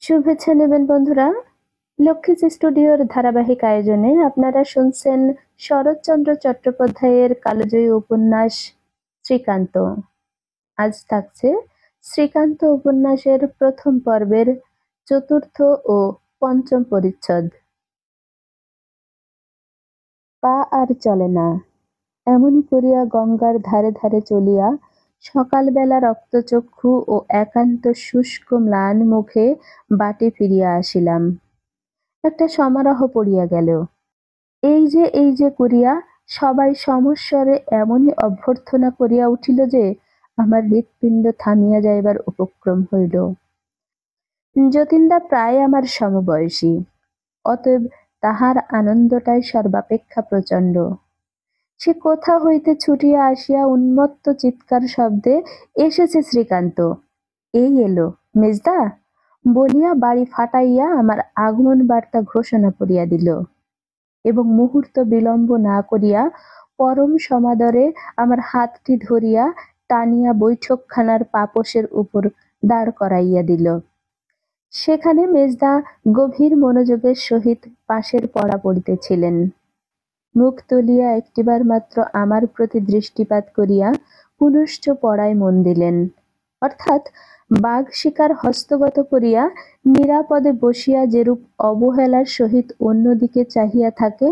শুভেচ্ছা নেবেন বন্ধুরা। লক্ষ্মীজ স্টুডিওর ধারাবাহিক আয়োজনে আপনারা শুনছেন শরৎচন্দ্র চট্টোপাধ্যায়ের কালজয়ী উপন্যাস শ্রীকান্ত। আজ থাকছে শ্রীকান্ত উপন্যাসের প্রথম পর্বের চতুর্থ ও পঞ্চম পরিচ্ছদ। পা আর চলে না, এমনি করিয়া গঙ্গার ধারে ধারে চলিয়া সকালবেলা রক্তচক্ষু ও একান্ত শুষ্ক ম্লান মুখে বাটে ফিরিয়া আসিলাম। একটা সমারোহ পড়িয়া গেল। এই যে করিয়া সবাই সমস্বরে এমনই অভ্যর্থনা করিয়া উঠিল যে আমার হৃৎপিণ্ড থামিয়া যাইবার উপক্রম হইল। যতীনদা প্রায় আমার সমবয়সী, অতএব তাহার আনন্দটাই সর্বাপেক্ষা প্রচণ্ড। সে কোথা হইতে ছুটিয়া আসিয়া উন্মত্ত চিৎকার শব্দে এসেছে শ্রীকান্ত, এই এলো মেজদা বলিয়া বাড়ি ফাটাইয়া আমার আগমন বার্তা ঘোষণা করিয়া দিল এবং মুহূর্ত বিলম্ব না করিয়া পরম সমাদরে আমার হাতটি ধরিয়া টানিয়া বৈঠকখানার পাপোশের উপর দাঁড় করাইয়া দিল। সেখানে মেজদা গভীর মনোযোগের সহিত পাশের পড়া পড়িতেছিলেন। মুখ তুলিয়া একটিবার মাত্র আমার প্রতি দৃষ্টিপাত করিয়া পুনশ্চ পড়ায় মন দিলেন, অর্থাৎ বাঘ শিকার হস্তগত করিয়া নিরাপদে বসিয়া যেরূপ অবহেলার সহিত অন্যদিকে চাহিয়া থাকে,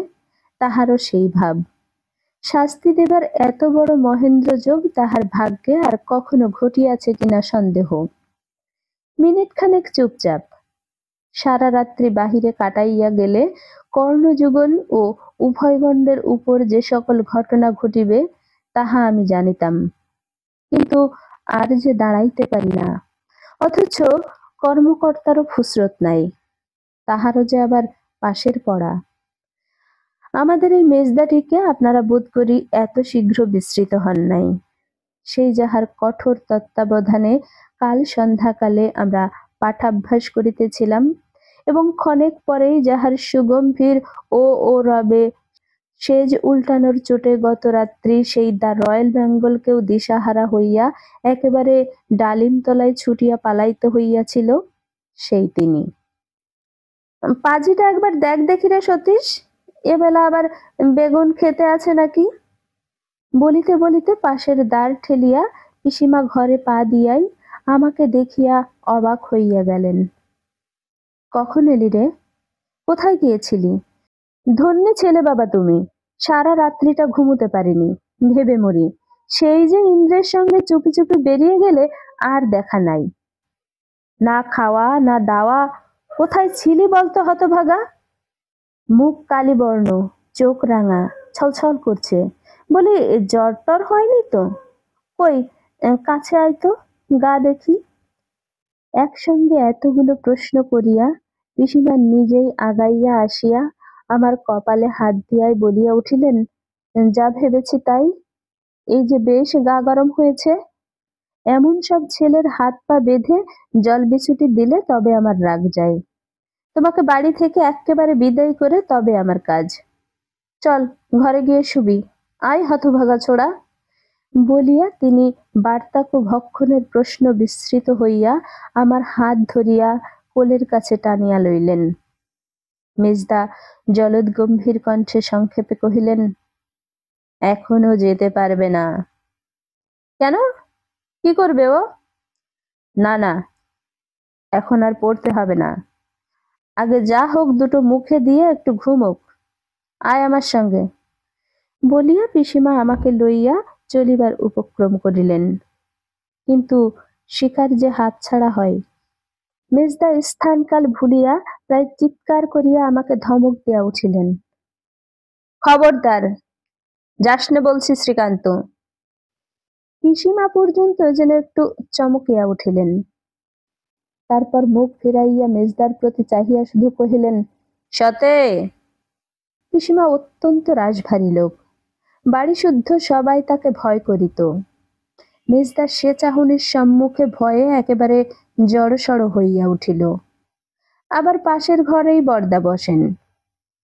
তাহারও সেই ভাব। শাস্তি দেবার এত বড় মহেন্দ্রযোগ তাহার ভাগ্যে আর কখনো ঘটিয়াছে কিনা সন্দেহ। মিনিট খানেক চুপচাপ। সারা রাত্রি বাহিরে কাটাইয়া গেলে কর্ণযুগল ও উভয়গণ্ডের উপর যে সকল ঘটনা ঘটিবে তাহা আমি জানিতাম, কিন্তু আর যে দাঁড়াইতে পারি না। অথচ কর্মকর্তারও ফুসরত নাই, তাহারও যে আবার পাশের পড়া। আমাদের এই মেজদাটিকে আপনারা বোধ করি এত শীঘ্র বিস্মৃত হন নাই। সেই যাহার কঠোর তত্ত্বাবধানে কাল সন্ধ্যাকালে আমরা পাঠাভ্যাস করিতেছিলাম এবং ক্ষণেক পরেই যাহার সুগম্ভীর ও রবে সেজ উল্টানোর চোটে গত রাত্রি সেই দ্য রয়্যাল বেঙ্গলকেও দিশাহারা হইয়া একেবারে ডালিমতলায় ছুটিয়া পালাইতে হইয়াছিল, সেই তিনি। পাজিটা একবার দেখ দেখি রে সতীশ, এবেলা আবার বেগুন খেতে আছে নাকি? বলিতে বলিতে পাশের দ্বার ঠেলিয়া পিসিমা ঘরে পা দিয়াই আমাকে দেখিয়া অবাক হইয়া গেলেন। কখন এলি রে? কোথায় গিয়েছিলি? ধন্যে ছেলে বাবা তুমি, সারা রাত্রিটা ঘুমুতে পারিনি, ভেবে মরি। সেই যে ইন্দ্রের সঙ্গে চুপি চুপি বেরিয়ে গেলে আর দেখা নাই। না খাওয়া না দাওয়া, কোথায় ছিলি বলতো হতভাগা? মুখ কালিবর্ণ, চোখ রাঙা, ছলছল করছে। বলি জ্বর টর হয়নি তো? কই কাছে আয় তো, গা দেখি। একসঙ্গে এতগুলো প্রশ্ন করিয়া পিসিমা নিজেই আগাইয়া আসিয়া আমার কপালে হাত দিয়াই বলিয়া উঠিলেন, যা ভেবেছি তাই। এই যে বেশ গা গরম হয়েছে, এমন সব ছেলের হাত পা বেঁধে জল বিছুটি দিলে তবে আমার রাগ যায়। তোমাকে বাড়ি থেকে একেবারে বিদায় করে তবে আমার কাজ। চল ঘরে গিয়ে শুবি, আয় হতভাগা ছোড়া। বলিয়া তিনি বার্তাকু ভক্ষণের প্রশ্ন বিস্মৃত হইয়া আমার হাত ধরিয়া কোলের কাছে টানিয়া লইলেন। মেজদা জলদ গম্ভীর কণ্ঠে সংক্ষেপে কহিলেন, এখনো যেতে পারবে না। কেন, কি করবে ও? না না, এখন আর পড়তে হবে না, আগে যা হোক দুটো মুখে দিয়ে একটু ঘুমোক, আয় আমার সঙ্গে। বলিয়া পিসিমা আমাকে লইয়া চলিবার উপক্রম করিলেন। কিন্তু শিকার যে হাতছাড়া হয়। মেজদা স্থানকাল ভুলিয়া প্রায় চিৎকার করিয়া আমাকে ধমক দিয়া উঠিলেন, খবরদার যাসনে বলছি শ্রীকান্ত। পিসিমা পর্যন্ত যেন একটু চমকিয়া উঠিলেন। তারপর মুখ ফিরাইয়া মেজদার প্রতি চাহিয়া শুধু কহিলেন, সতে। পিসিমা অত্যন্ত রাশভারী লোক, বাড়ি শুদ্ধ সবাই তাকে ভয় করিত। মেজদার সে চাহনির সম্মুখে ভয়ে একেবারে জড়সড় হইয়া উঠিল। আবার পাশের ঘরেই বরদা বসেন,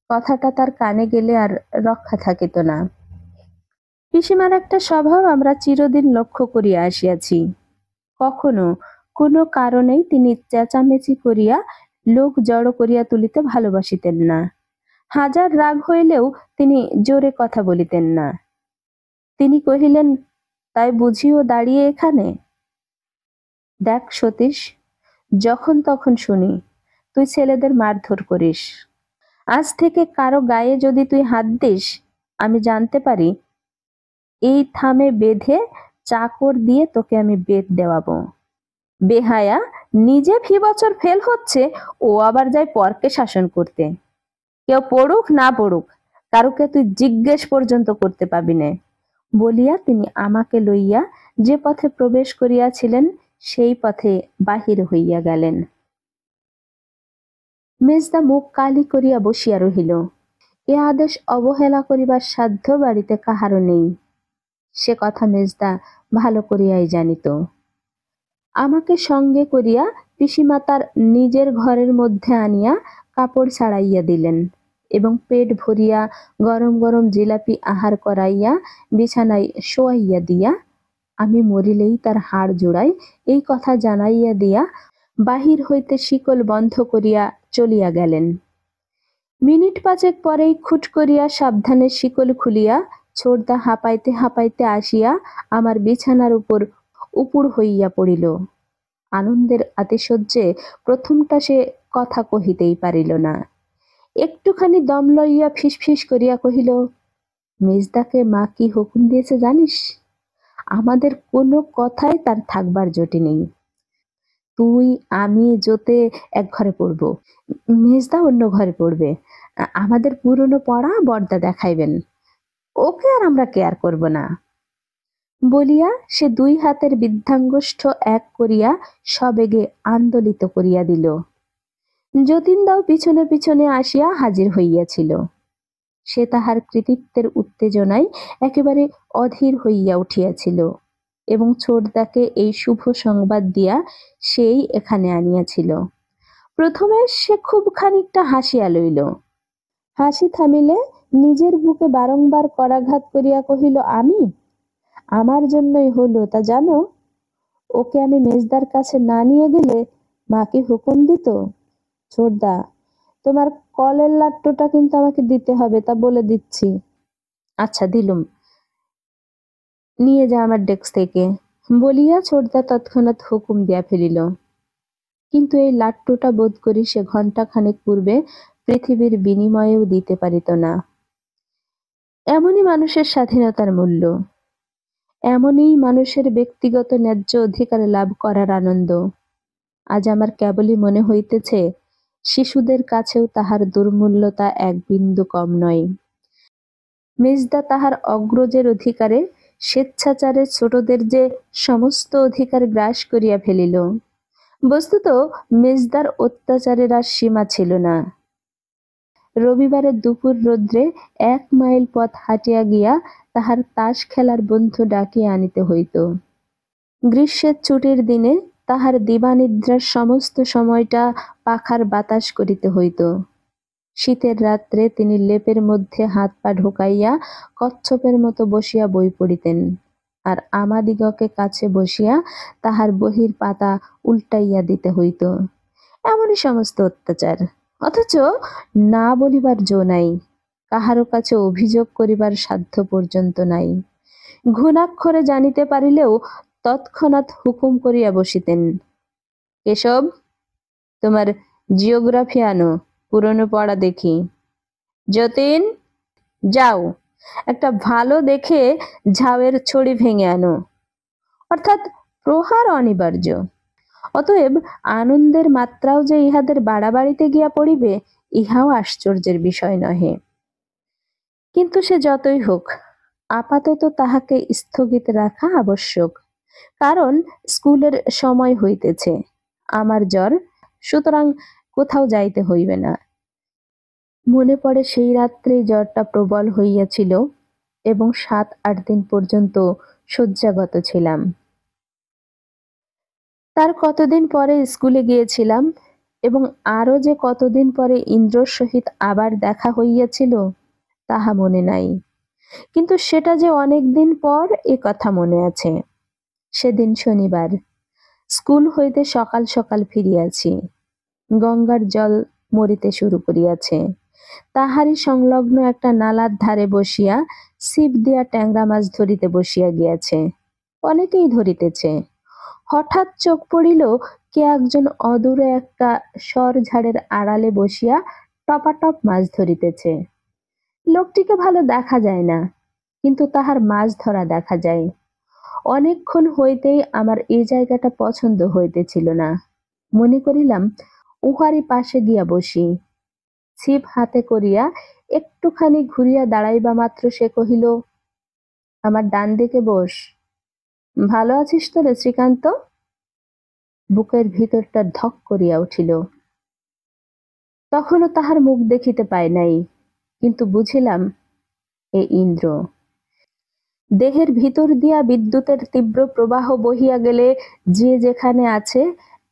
কথাটা তার কানে গেলে আর রক্ষা থাকিত না। পিসিমার একটা স্বভাব আমরা চিরদিন লক্ষ্য করিয়া আসিয়াছি, কখনো কোনো কারণেই তিনি চেঁচামেচি করিয়া লোক জড়ো করিয়া তুলিতে ভালোবাসিতেন না। হাজার রাগ হইলেও তিনি জোরে কথা বলিতেন না। তিনি কহিলেন, তাই বুঝিও দাঁড়িয়ে এখানে? দেখ সতীশ, যখন তখন শুনি তুই ছেলেদের মারধর করিস। আজ থেকে কারো গায়ে যদি তুই হাত দিস, আমি জানতে পারি এই থামে বেঁধে চাকর দিয়ে তোকে আমি বেত দেওয়াবো। বেহায়া, নিজে ফি বছর ফেল হচ্ছে, ও আবার যায় পরকে শাসন করতে। কেউ পড়ুক না পড়ুক, কারুকে তুই জিজ্ঞেস পর্যন্ত করতে পাবি না, বলিয়া তিনি আমাকে লইয়া যে পথে প্রবেশ করিয়াছিলেন সেই পথে বাহির হইয়া গেলেন। মেজদা মুখ কালি করিয়া বসিয়া রহিল। এ আদেশ অবহেলা করিবার সাধ্য বাড়িতে কাহারও নেই, সে কথা মেজদা ভালো করিয়াই জানিত। আমাকে সঙ্গে করিয়া পিসিমাতার নিজের ঘরের মধ্যে আনিয়া কাপড় ছাড়াইয়া দিলেন এবং পেট ভরিয়া গরম গরম জিলাপি আহার করাইয়া বিছানায় শোয়াইয়া দিয়া আমি মরিলেই তার হাড় জোড়াই এই কথা জানাইয়া দিয়া বাহির হইতে শিকল বন্ধ করিয়া চলিয়া গেলেন। মিনিট পাঁচেক পরেই খুট করিয়া সাবধানে শিকল খুলিয়া ছোটদা হাঁপাইতে হাঁপাইতে আসিয়া আমার বিছানার উপর উপুড় হইয়া পড়িল। আনন্দের আতিশয্যে প্রথমটা সে কথা কহিতেই পারিল না। একটুখানি দম লইয়া ফিসফিস করিয়া কহিল, মেজদাকে মা কি হুকুম দিয়েছে জানিস? আমাদের কোনো কথাই তার থাকবার জোটে নেই। তুই আমি যোতে এক ঘরে পড়ব, মেজদা অন্য ঘরে পড়বে। আমাদের পুরনো পড়া বর্দা দেখাইবেন, ওকে আর আমরা কেয়ার করব না, বলিয়া সে দুই হাতের বৃদ্ধাঙ্গুষ্ঠ এক করিয়া সবেগে আন্দোলিত করিয়া দিল। যতীনদাও পিছনে পিছনে আসিয়া হাজির হইয়াছিল। সে তাহার কৃতিত্বের উত্তেজনায় একেবারে অধীর হইয়া উঠিয়াছিল এবং ছোটদাকে এই শুভ সংবাদ দিয়া সেই এখানে আনিয়াছিল। প্রথমে সে খুব খানিকটা হাসিয়া লইল, হাসি থামিলে নিজের বুকে বারংবার করাঘাত করিয়া কহিল, আমি আমার জন্যই হলো তা জানো? ওকে আমি মেজদার কাছে না নিয়ে গেলে মা কি হুকুম দিত? ছোটদা, তোমার কলের লাট্টুটা কিন্তু আমাকে দিতে হবে, তা বলে দিচ্ছি। আচ্ছা দিলুম, নিয়ে যা আমার ডেস্ক থেকে, বলিয়া ছোটদা তৎক্ষণাৎ হুকুম দিয়া ফেলিল। কিন্তু এই লাট্টুটা বোধ করি সে ঘণ্টা খানেক পূর্বে পৃথিবীর বিনিময়েও দিতে পারিত না। এমনই মানুষের স্বাধীনতার মূল্য, এমনই মানুষের ব্যক্তিগত ন্যায্য অধিকার লাভ করার আনন্দ। আজ আমার কেবলই মনে হইতেছে শিশুদের কাছেও তাহার দুর্মূল্যতা এক বিন্দু কম নয়। মেজদা তাহার অগ্রজের অধিকারে স্বেচ্ছাচারে ছোটদের যে সমস্ত অধিকার গ্রাস করিয়া ফেলিল। বস্তুত মেজদার অত্যাচারের আর সীমা ছিল না। রবিবারের দুপুর রৌদ্রে 1 মাইল পথ হাঁটিয়া গিয়া তাহার তাস খেলার বন্ধু ডাকিয়া আনিতে হইত। গ্রীষ্মের ছুটির দিনে তাহার দিবানিদ্রার সমস্ত সময়টা পাখার বাতাস করিতে হইত। শীতের রাত্রে তিনি লেপের মধ্যে হাত পা ঢুকাইয়া কচ্ছপের মতো বসিয়া বই পড়িতেন, আর আমাদিগকে কাছে বসিয়া তাহার বহির পাতা উল্টাইয়া দিতে হইত। এমনই সমস্ত অত্যাচার, অথচ না বলিবার জো নাই, কাহারও কাছে অভিযোগ করিবার সাধ্য পর্যন্ত নাই। ঘুণাক্ষরে জানিতে পারিলেও তৎক্ষণাৎ হুকুম করিয়া বসিতেন, কেশব, তোমার জিওগ্রাফি আনো, পুরনো পড়া দেখি। যতীন, যাও একটা ভালো দেখে ঝাউয়ের ছড়ি ভেঙে আনো। অর্থাৎ প্রহার অনিবার্য। অতএব আনন্দের মাত্রাও যে ইহাদের বাড়াবাড়িতে গিয়া পড়িবে, ইহাও আশ্চর্যের বিষয় নহে। কিন্তু সে যতই হোক, আপাতত তাহাকে স্থগিত রাখা আবশ্যক, কারণ স্কুলের সময় হইতেছে, আমার জ্বর, সুতরাং কোথাও যাইতে হইবে না। মনে পড়ে সেই রাত্রেই জ্বরটা প্রবল হইয়াছিল এবং 7-8 দিন পর্যন্ত শয্যাগত ছিলাম। তার কতদিন পরে স্কুলে গিয়েছিলাম এবং আরও যে কতদিন পরে ইন্দ্রর সহিত আবার দেখা হইয়াছিল তাহা মনে নাই, কিন্তু সেটা যে অনেক দিন পর এ কথা মনে আছে। সেদিন শনিবার, স্কুল হইতে সকাল সকাল ফিরিয়াছি, গঙ্গার জল মরিতে শুরু করিয়াছে। তাহারই সংলগ্ন একটা নালার ধারে বসিয়া ছিপ দিয়া ট্যাংরা মাছ ধরিতে বসিয়া গিয়াছে। অনেকেই ধরিতেছে। হঠাৎ চোখ পড়িল কে একজন অদূরে একটা সর ঝাড়ের আড়ালে বসিয়া টপাটপ মাছ ধরিতেছে। লোকটিকে ভালো দেখা যায় না, কিন্তু তাহার মাছ ধরা দেখা যায়। অনেকক্ষণ হইতেই আমার এই জায়গাটা পছন্দ হইতেছিল না। মনে করিলাম উহারই পাশে গিয়া বসি। ছিপ হাতে করিয়া একটুখানি ঘুরিয়া দাঁড়াইবা মাত্র সে কহিল, আমার ডান দিকে বস। ভালো আছিস তো রে শ্রীকান্ত? বুকের ভিতরটা ধক করিয়া উঠিল। তখনও তাহার মুখ দেখিতে পাই নাই, কিন্তু বুঝিলাম এ ইন্দ্র। দেহের ভিতর দিয়া বিদ্যুতের তীব্র প্রবাহ বহিয়া গেলে যে যেখানে আছে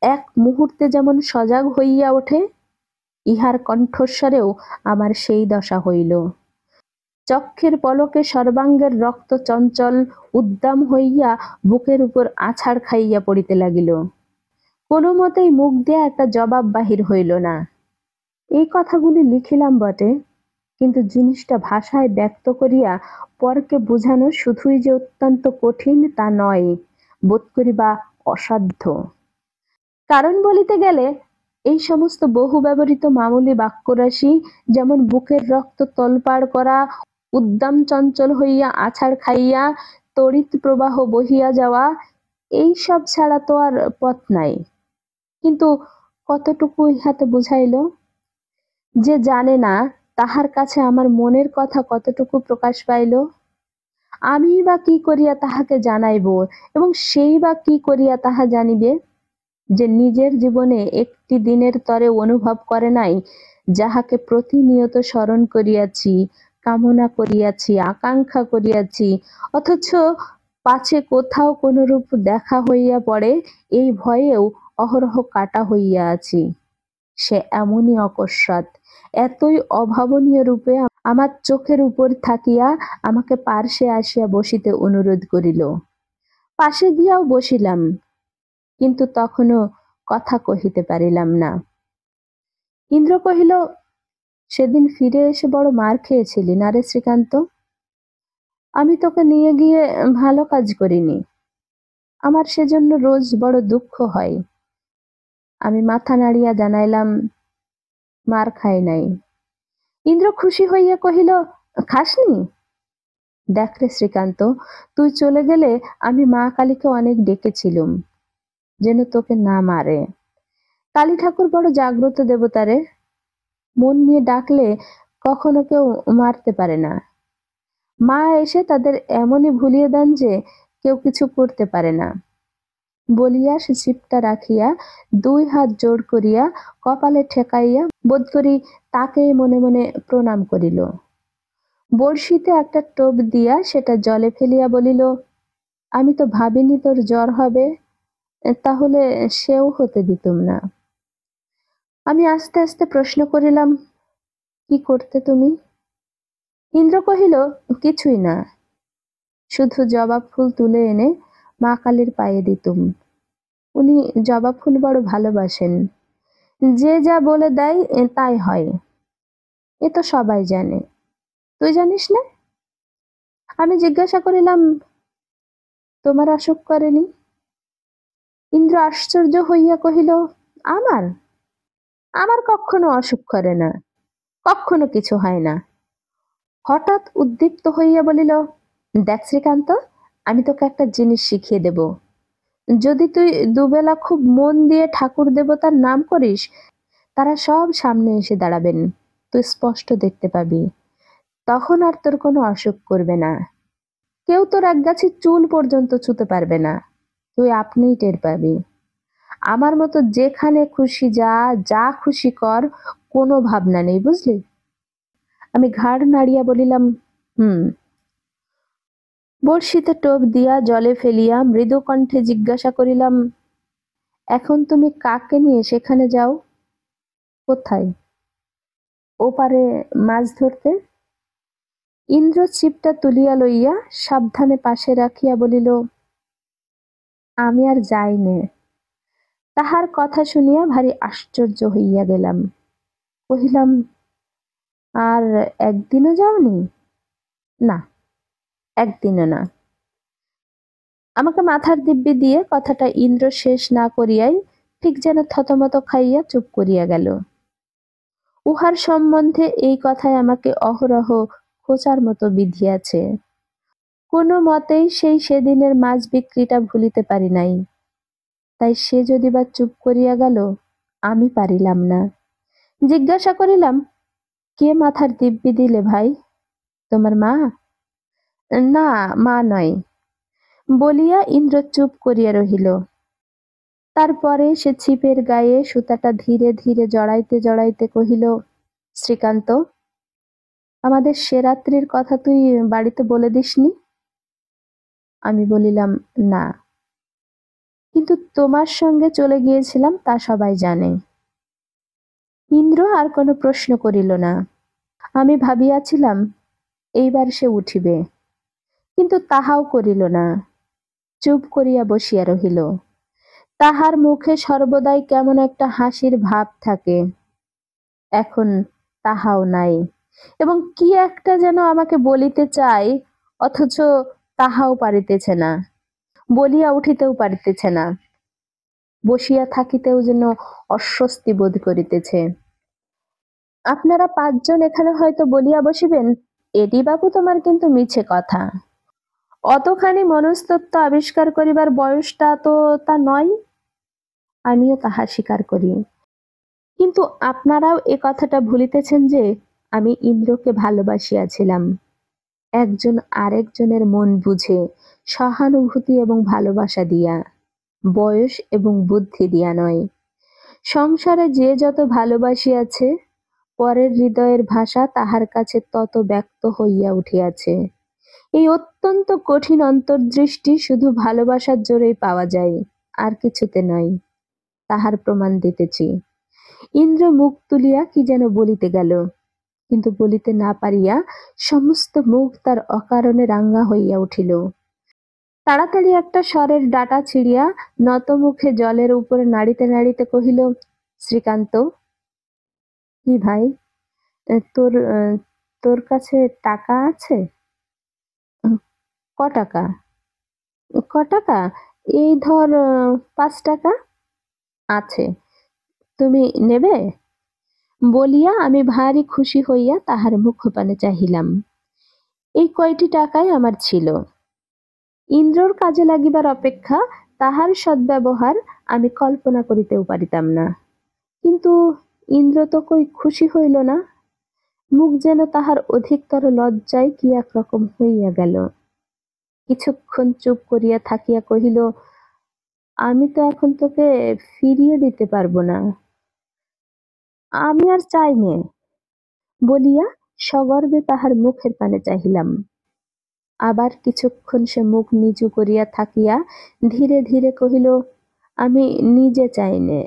এক মুহূর্তে যেমন সজাগ হইয়া ওঠে, ইহার কণ্ঠস্বরেও আমার সেই দশা হইল। চক্ষের পলকে সর্বাঙ্গের রক্ত চঞ্চল উদ্দাম হইয়া বুকের উপর আছাড় খাইয়া পড়িতে লাগিল। কোনো মতেই মুখ দিয়া একটা জবাব বাহির হইল না। এই কথাগুলি লিখিলাম বটে, কিন্তু জিনিসটা ভাষায় ব্যক্ত করিয়া পরকে বুঝানো শুধুই যে অত্যন্ত কঠিন তা নয়, বোধ করি বা অসাধ্য। কারণ বলিতে গেলে এই সমস্ত বহু ব্যবহৃত মামুলি বাক্যরাশি, যেমন বুকের রক্ত তোলপাড় করা, উদ্দাম চঞ্চল হইয়া আছাড় খাইয়া তড়িৎ প্রবাহ বহিয়া যাওয়া, এই সব ছাড়া তো আর পথ নাই। কিন্তু কতটুকু ইহাতে বুঝাইল? যে জানে না তাহার কাছে আমার মনের কথা কতটুকু প্রকাশ পাইল? আমি বা কি করিয়া তাহাকে জানাইব, এবং সেই বা কি করিয়া তাহা জানিবে, যে নিজের জীবনে একটি দিনের তরে অনুভব করে নাই, যাহাকে প্রতিনিয়ত স্মরণ করিয়াছি, কামনা করিয়াছি, আকাঙ্ক্ষা করিয়াছি, অথচ পাছে কোথাও কোনরূপ দেখা হইয়া পড়ে এই ভয়েও অহরহ কাটা হইয়া আছি। সে এমনই অকস্মাৎ, এতই অভাবনীয় রূপে আমার চোখের উপর থাকিয়া আমাকে পার্শ্বে আসিয়া বসিতে অনুরোধ করিল। পাশে গিয়াও বসিলাম, কিন্তু তখনও কথা কহিতে পারিলাম না। ইন্দ্র কহিল, সেদিন ফিরে এসে বড় মার খেয়েছিলি না রে শ্রীকান্ত? আমি তোকে নিয়ে গিয়ে ভালো কাজ করিনি। আমার সেজন্য রোজ বড় দুঃখ হয়। আমি মাথা নাড়িয়া জানাইলাম, মার খাই নাই। ইন্দ্র খুশি হইয়া কহিল, খাসনি? দেখ রে শ্রীকান্ত, তুই চলে গেলে আমি মা কালীকে অনেক ডেকেছিলুম যেন তোকে না মারে। কালী ঠাকুর বড় জাগ্রত দেবতা রে, মন নিয়ে ডাকলে কখনো কেউ মারতে পারে না। মা এসে তাদের এমনই ভুলিয়ে দেন যে কেউ কিছু করতে পারে না। বলিয়া সে ছিপটা রাখিয়া দুই হাত জোড় করিয়া কপালে ঠেকাইয়া বোধ করি তাকে মনে মনে প্রণাম করিল। বড়শিতে একটা টোপ দিয়া সেটা জলে ফেলিয়া বলিল, আমি তো ভাবিনি তোর জ্বর হবে, তাহলে সেও হতে দিতুম না। আমি আস্তে আস্তে প্রশ্ন করিলাম, কি করতে তুমি? ইন্দ্র কহিল, কিছুই না, শুধু জবা ফুল তুলে এনে মা কালীর পায়ে দিতুম। উনি জবা ফুল বড় ভালোবাসেন, যে যা বলে দেয় তাই হয়, এ তো সবাই জানে, তুই জানিস না? আমি জিজ্ঞাসা করিলাম, তোমার অসুখ করেনি? ইন্দ্র আশ্চর্য হইয়া কহিল, আমার আমার কখনো অসুখ করে না, কখনো কিছু হয় না। হঠাৎ উদ্দীপ্ত হইয়া বলিল, দেখ শ্রীকান্ত, আমি তোকে একটা জিনিস শিখিয়ে দেব। যদি তুই দুবেলা খুব মন দিয়ে ঠাকুর দেবতার নাম করিস, তারা সব সামনে এসে দাঁড়াবেন, তুই স্পষ্ট দেখতে পাবি। তখন আর তোর কোনো অসুখ করবে না। কেউ তোর এক গাছি চুল পর্যন্ত ছুতে পারবে না, তুই আপনিই টের পাবি। আমার মতো যেখানে খুশি যা, যা খুশি কর, কোনো ভাবনা নেই, বুঝলি? আমি ঘাড় নাড়িয়া বলিলাম, হুম। বড়শিতে টোপ দিয়া জলে ফেলিয়া মৃদু কণ্ঠে জিজ্ঞাসা করিলাম, এখন তুমি কাকে নিয়ে সেখানে যাও? কোথায়? ওপারে মাছ ধরতে। ইন্দ্র ছিপটা তুলিয়া লইয়া সাবধানে পাশে রাখিয়া বলিল, আমি আর যাই নে, তাহার কথা শুনিয়া ভারী আশ্চর্য হইয়া গেলাম। কহিলাম, আর একদিনও যাওনি? না, একদিনও না। আমাকে মাথার দিব্যি দিয়ে কথাটা ইন্দ্র শেষ না করিয়াই ঠিক যেন থতমত খাইয়া চুপ করিয়া গেল। উহার সম্বন্ধে এই কথায় আমাকে অহরহ খোঁচার মতো বিধিয়াছে। কোনো মতেই সেই সেদিনের মাছ বিক্রিটা ভুলিতে পারি নাই। তাই সে যদি বা চুপ করিয়া গেল, আমি পারিলাম না। জিজ্ঞাসা করিলাম, কে মাথার দিব্যি দিলে ভাই? তোমার মা? না, মা নয়, বলিয়া ইন্দ্র চুপ করিয়া রহিল। তারপরে সে ছিপের গায়ে সুতাটা ধীরে ধীরে জড়াইতে জড়াইতে কহিল, শ্রীকান্ত, আমাদের সে রাত্রির কথা তুই বাড়িতে বলে দিসনি? আমি বলিলাম, না, কিন্তু তোমার সঙ্গে চলে গিয়েছিলাম তা সবাই জানে। ইন্দ্র আর কোনো প্রশ্ন করিল না। আমি ভাবিয়াছিলাম এইবার সে উঠিবে, কিন্তু তাহাও করিল না, চুপ করিয়া বসিয়া রহিল। তাহার মুখে সর্বদাই কেমন একটা হাসির ভাব থাকে, এখন তাহাও নাই, এবং কি একটা যেন আমাকে বলিতে চায়, অথচ তাহাও পারিতেছে না, বলিয়া উঠিতেও পারিতেছে না, বসিয়া থাকিতেও যেন অস্বস্তি বোধ করিতেছে। আপনারা 5 জন এখানে হয়তো বলিয়া বসিবেন, এডি বাবু তোমার কিন্তু মিছে কথা, অতখানি মনস্তত্ত্ব আবিষ্কার করিবার বয়সটা তো তা নয়। আমিও তাহা স্বীকার করি, কিন্তু আপনারাও এ কথাটা ভুলিতেছেন যে আমি ইন্দ্রকে ভালোবাসিয়াছিলাম, একজন আরেকজনের মন বুঝে, সহানুভূতি এবং ভালোবাসা দিয়া, বয়স এবং বুদ্ধি দিয়া নয়। সংসারে যে যত ভালোবাসিয়াছে, পরের হৃদয়ের ভাষা তাহার কাছে তত ব্যক্ত হইয়া উঠিয়াছে। এই অত্যন্ত কঠিন অন্তর্দৃষ্টি শুধু ভালোবাসার জোরেই পাওয়া যায়, আর কিছুতে নয়। তাহার প্রমাণ দিতেছি। ইন্দ্র মুখ তুলিয়া কি যেন বলিতে গেল, কিন্তু বলিতে না পারিয়া সমস্ত মুখ তার অকারণে রাঙা হইয়া উঠিল। তাড়াতাড়ি একটা স্বরের ডাটা ছিঁড়িয়া নত মুখে জলের উপরে নাড়িতে নাড়িতে কহিল, শ্রীকান্ত। কি ভাই, তোর তোর কাছে টাকা আছে? ক টাকা? ক টাকা? এই ধর 5 টাকা আছে, তুমি নেবে? বলিয়া আমি ভারী খুশি হইয়া তাহার মুখপানে চাহিলাম। এই কয়টি টাকাই আমার ছিল। ইন্দ্রর কাজে লাগিবার অপেক্ষা তাহার সদ্ব্যবহার আমি কল্পনা করিতেও পারিতাম না। কিন্তু ইন্দ্র তো কই খুশি হইল না, মুখ যেন তাহার অধিকতর লজ্জায় কি একরকম হইয়া গেল। কিছুক্ষণ চুপ করিয়া থাকিয়া কহিল, আমি তো এখন তোকে ফিরিয়ে দিতে পারবো না, আমি আর চাই নে, বলিয়া সগর্বে তাহার মুখের পানে চাহিলাম। আবার কিছুক্ষণ সে মুখ নিচু করিয়া থাকিয়া ধীরে ধীরে কহিল, আমি নিজে চাই নে,